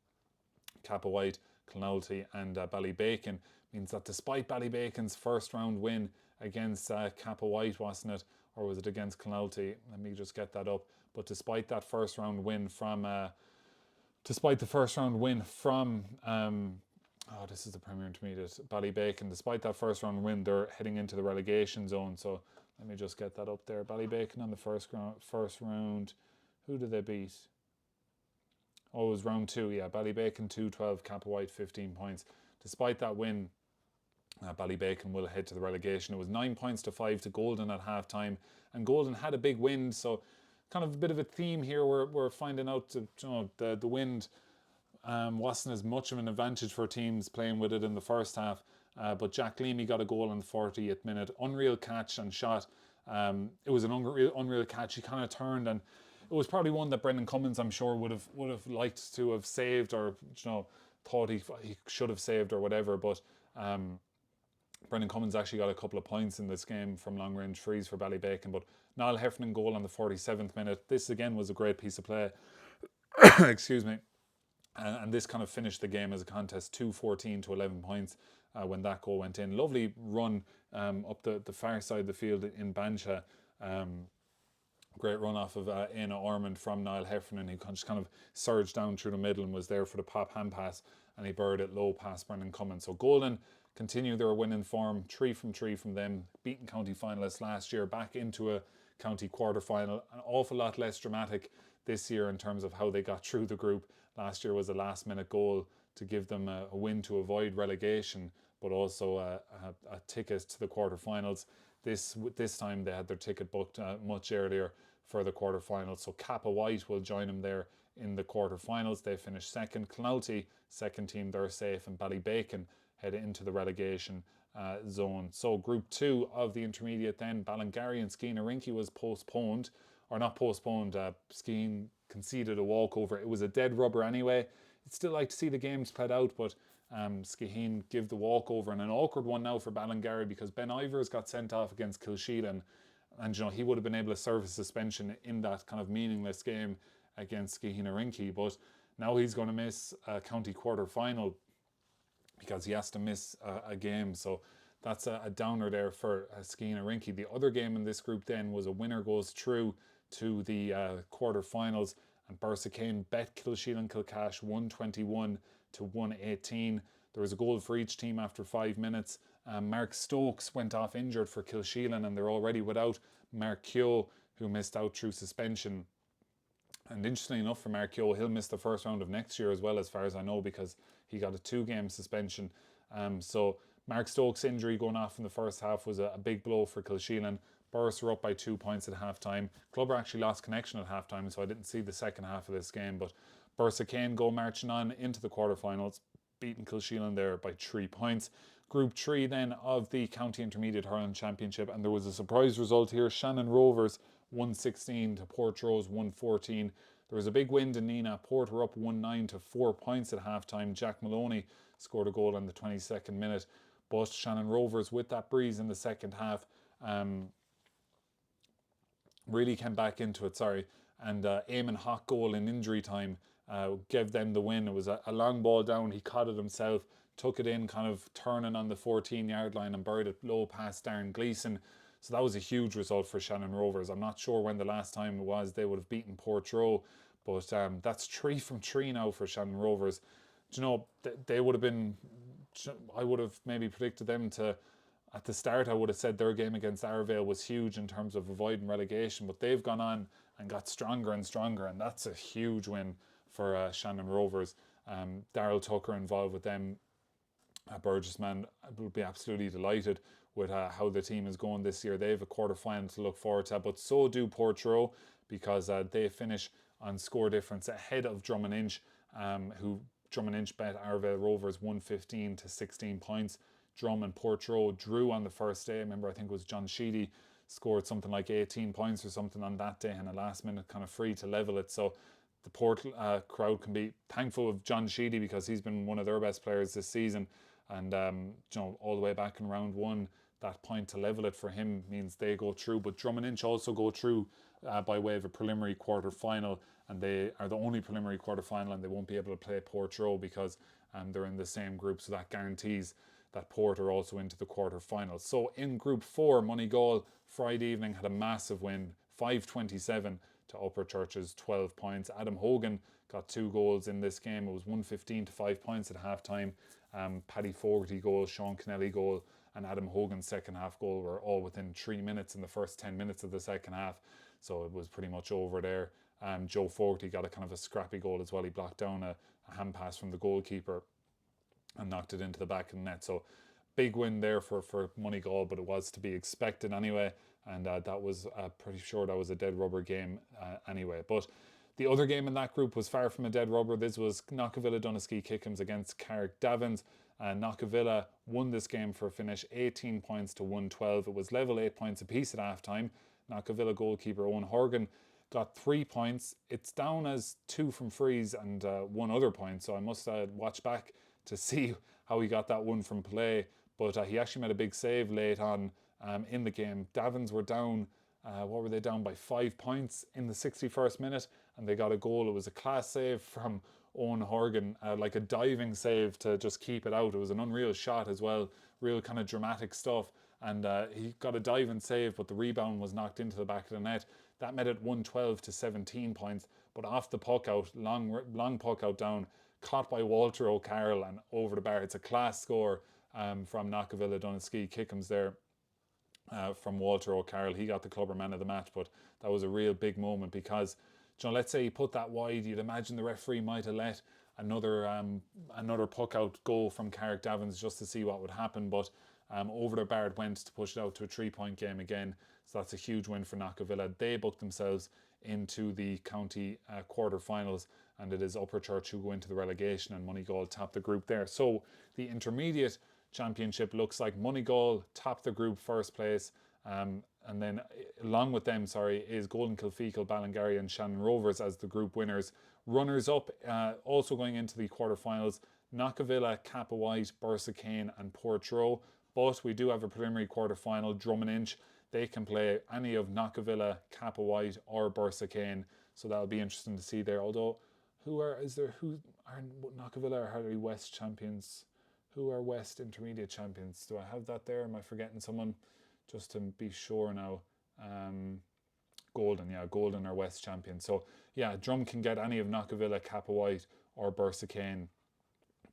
Kappa White, Killenaule and Ballybacon means that despite Ballybacon's first round win against Kappa White, wasn't it, or was it against Killenaule? Let me just get that up. But despite that first round win from this is the Premier Intermediate, Ballybacon. Despite that first round win, they're heading into the relegation zone. So let me just get that up there. Ballybacon on the first round. Who did they beat? Oh, it was round 2. Yeah, Ballybacon 2-12, Kappa White 15 points. Despite that win, Ballybacon will head to the relegation. It was 9 points to 5 to Golden at half time, and Golden had a big wind. So kind of a bit of a theme here. We're finding out that the wind wasn't as much of an advantage for teams playing with it in the first half, but Jack Leamy got a goal in the 40th minute. Unreal catch and shot. It was an unreal catch. He kind of turned, and it was probably one that Brendan Cummins, I'm sure, would have liked to have saved, or thought he should have saved or whatever. But Brendan Cummins actually got a couple of points in this game from long range frees for Ballybacon. But Niall Heffernan goal on the 47th minute. This again was a great piece of play. Excuse me. And this kind of finished the game as a contest, 2-14 to 11 points when that goal went in. Lovely run up the far side of the field in Bansha. Great run off of Éanna Ormond from Niall Heffernan, who just kind of surged down through the middle and was there for the pop hand pass, and he buried it low past Brendan Cummins. So Golden continue their winning form, 3 from 3 from them, beaten county finalists last year, back into a county quarter final. An awful lot less dramatic this year in terms of how they got through the group. Last year was a last minute goal to give them a win to avoid relegation, but also a ticket to the quarterfinals. This time they had their ticket booked much earlier for the quarterfinals. So Kappa White will join them there in the quarterfinals. They finished second. Killenaule, second team, they're safe, and Ballybacon head into the relegation zone. So Group 2 of the intermediate then, Ballingarry and Skeena-Rinky was postponed, or not postponed. Skeen conceded a walkover. It was a dead rubber anyway. I'd still like to see the games played out, but Skeheen give the walkover, and an awkward one now for Ballingarry because Ben Ivers got sent off against Kilsheelan, and he would have been able to serve a suspension in that kind of meaningless game against Skeena-Rinky, but now he's going to miss a county quarter final because he has to miss a game. So that's a downer there for Skeena-Rinky. The other game in this group then was a winner goes through to the quarter-finals, and Borris bet Kilsheelan and Kilcash 121 to 118. There was a goal for each team after 5 minutes. Mark Stokes went off injured for Kilsheelan, and they're already without Mark Keogh, who missed out through suspension. And interestingly enough for Mark Keogh, he'll miss the first round of next year as well, as far as I know, because he got a 2-game suspension. So Mark Stokes' injury going off in the first half was a big blow for Kilsheelan. Borris were up by 2 points at half-time. Clubber actually lost connection at half-time, so I didn't see the second half of this game. But Borris go marching on into the quarterfinals, beating Kilsheelan there by 3 points. Group 3 then of the County Intermediate Hurling Championship, and there was a surprise result here. Shannon Rovers 116 to Portro's 114. There was a big wind in Nina. Port were up 1-9 to 4 points at half-time. Jack Maloney scored a goal in the 22nd minute. But Shannon Rovers, with that breeze in the second half, really came back into it, and Eamon Hawk goal in injury time gave them the win. It was a long ball down, he caught it himself, took it in, kind of turning on the 14-yard line and buried it low past Darren Gleeson. So that was a huge result for Shannon Rovers. I'm not sure when the last time it was they would have beaten Portrush, but that's 3 from 3 now for Shannon Rovers. Do you know, they would have been, I would have maybe predicted them to, at the start I would have said their game against Arvale was huge in terms of avoiding relegation, but they've gone on and got stronger and stronger, and that's a huge win for Shannon Rovers. Daryl Tucker involved with them. Burgess man will be absolutely delighted with how the team is going this year. They have a quarter-final to look forward to, but so do Portrush, because they finish on score difference ahead of Drummond who Drummond bet Arvale Rovers 115 to 16 points. Drum and Portrush drew on the first day. I remember, I think it was John Sheedy scored something like 18 points or something on that day, and a last minute kind of free to level it. So the Port crowd can be thankful of John Sheedy, because he's been one of their best players this season. And you know, all the way back in round 1, that point to level it for him means they go through. But Drummond also go through by way of a preliminary quarter final, and they are the only preliminary quarter final, and they won't be able to play Portrush because they're in the same group. So that guarantees that Port are also into the quarter-finals. So in Group 4, Moneygall Friday evening had a massive win, 5-27 to Upper Church's 12 points. Adam Hogan got 2 goals in this game. It was 115 to 5 points at half-time. Paddy Fogarty goal, Sean Kennelly goal, and Adam Hogan's second half goal were all within 3 minutes in the first 10 minutes of the second half. So it was pretty much over there. Joe Fogarty got a kind of a scrappy goal as well. He blocked down a hand pass from the goalkeeper and knocked it into the back of the net. So big win there for Moneygall, but it was to be expected anyway, and that was pretty sure that was a dead rubber game anyway. But the other game in that group was far from a dead rubber. This was Knockavilla Doneski Kickham's against Carrick Davins. Knockavilla won this game for a finish 18 points to 112. It was level 8 points apiece at half time. Knockavilla goalkeeper Owen Horgan got 3 points. It's down as 2 from frees and 1 other point, so I must watch back to see how he got that one from play. But he actually made a big save late on in the game. Davins were down, what were they down by 5 points in the 61st minute, and they got a goal. It was a class save from Owen Horgan, like a diving save to just keep it out. It was an unreal shot as well, real kind of dramatic stuff. And he got a diving save, but the rebound was knocked into the back of the net. That made it 112 to 17 points. But off the puck out, long puck out down, caught by Walter O'Carroll and over the bar. It's a class score from Knockavilla Doneski Kickham's there from Walter O'Carroll. He got the clubber man of the match, but that was a real big moment because, you know, let's say he put that wide, you'd imagine the referee might have let another puck out go from Carrick Davins just to see what would happen, but over the bar it went to push it out to a 3-point game again. So that's a huge win for Knockavilla. They booked themselves into the county quarter-finals, and it is Upper Church who go into the relegation, and Moneygall top the group there. So the intermediate championship looks like Moneygall top the group first place, and then along with them, is Golden Kilfeacle, Ballingarry and Shannon Rovers as the group winners. Runners up also going into the quarter-finals, Knockavilla, Kappa White, Borris and Portrush. But we do have a preliminary quarter-final, Drummond. They can play any of Knockavilla, Kappa White or Borris. So that'll be interesting to see there. Although, who are Knockavilla or Harley West champions? Who are West intermediate champions? Do I have that there? Am I forgetting someone? Just to be sure now. Golden are West champions. So yeah, Drum can get any of Knockavilla, Kappa White or Bursicane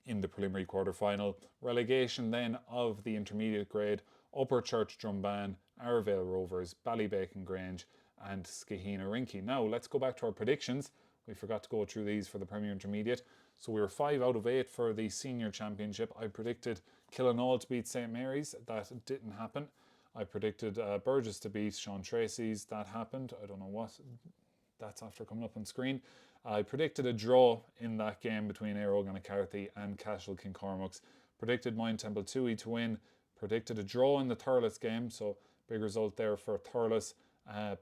in the preliminary quarter-final. Relegation then of the intermediate grade, Upper Church Drumban, Arvale Rovers, Ballybacon Grange and Skahina Rinky. Now let's go back to our predictions. We forgot to go through these for the Premier Intermediate. So we were 5 out of 8 for the Senior Championship. I predicted Killenaule to beat St Mary's. That didn't happen. I predicted Burgess to beat Sean Tracy's. That happened. I don't know what. That's after coming up on screen. I predicted a draw in that game between Aerogan and Carthy and Cashel Kincormac's. Predicted Mine Temple Toohey to win. Predicted a draw in the Thurles game, so big result there for Thurles.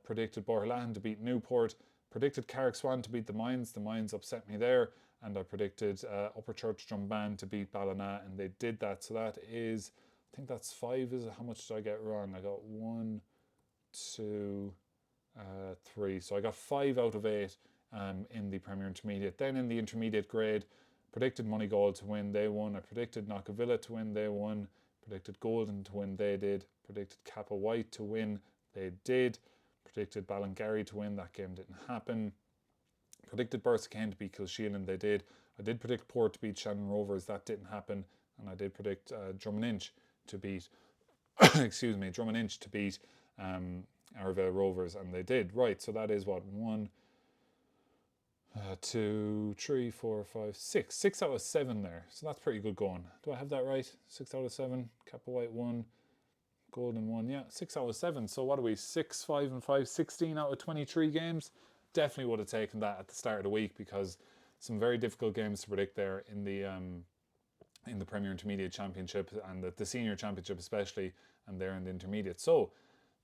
Predicted Borlahan to beat Newport. Predicted Carrick Swan to beat the Mines. The Mines upset me there. And I predicted Upper Church Drumban to beat Ballina, and they did that. So that is, I think that's 5, is it? How much did I get wrong? I got 1, 2, 3. So I got 5 out of 8 in the Premier Intermediate. Then in the Intermediate grade, predicted Moneygall to win, they won. I predicted Knockavilla to win, they won. Predicted Golden to win, they did. Predicted Kappa White to win, they did. Predicted Ballingarry to win, that game didn't happen. Predicted Bursicane to beat Kilsheelan, they did. I did predict Port to beat Shannon Rovers, that didn't happen. And I did predict Drummond to beat, Drummond to beat Arvale Rovers, and they did. Right, so that is what, 1, 2, 3, 4, 5, 6. 6 out of 7 there. So that's pretty good going. Do I have that right? 6 out of 7. Kappa White 1. Golden 1. Yeah, 6 out of 7. So what are we? 6, 5 and 5. 16 out of 23 games. Definitely would have taken that at the start of the week, because some very difficult games to predict there in the Premier Intermediate Championship and the Senior Championship especially, and there in the Intermediate. So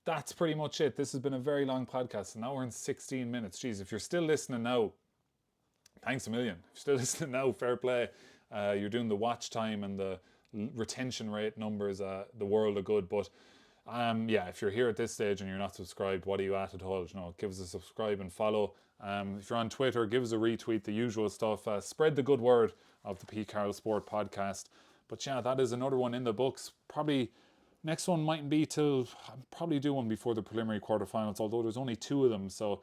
that's pretty much it. This has been a very long podcast, an hour and 16 minutes. Jeez, if you're still listening now, thanks a million. If you're still listening now, fair play. You're doing the watch time and the retention rate numbers, the world of good. But yeah, if you're here at this stage and you're not subscribed, what are you at all? You know, give us a subscribe and follow. If you're on Twitter, give us a retweet, the usual stuff. Spread the good word of the Paul Carroll Sport podcast. But yeah, that is another one in the books. Probably next one mightn't be till, I'll probably do one before the preliminary quarterfinals, although there's only 2 of them. So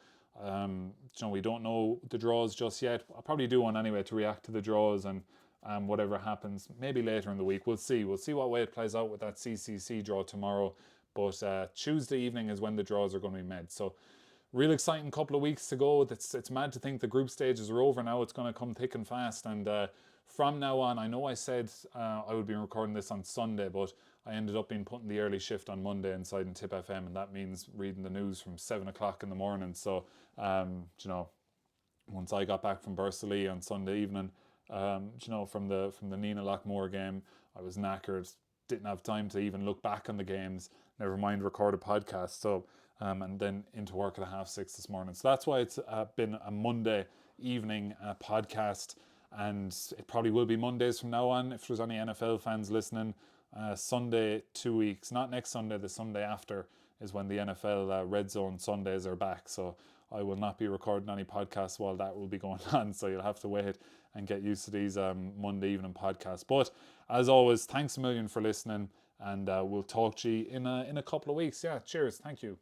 we don't know the draws just yet. I'll probably do one anyway to react to the draws and whatever happens, maybe later in the week. We'll see what way it plays out with that CCC draw tomorrow. But Tuesday evening is when the draws are going to be made. So real exciting couple of weeks to go. It's mad to think the group stages are over now. It's going to come thick and fast. And from now on, I know I said I would be recording this on Sunday, but I ended up being putting the early shift on Monday inside in Tipp FM, and that means reading the news from 7 o'clock in the morning. So, once I got back from Bursley on Sunday evening, from the Nina Lockmore game, I was knackered, didn't have time to even look back on the games, never mind record a podcast. So, and then into work at 6:30 this morning. So that's why it's been a Monday evening podcast, and it probably will be Mondays from now on if there's any NFL fans listening. Sunday 2 weeks, not next Sunday, the Sunday after is when the NFL Red Zone Sundays are back. So I will not be recording any podcasts while that will be going on. So you'll have to wait and get used to these Monday evening podcasts. But as always, thanks a million for listening, and we'll talk to you in a couple of weeks. Yeah, cheers. Thank you.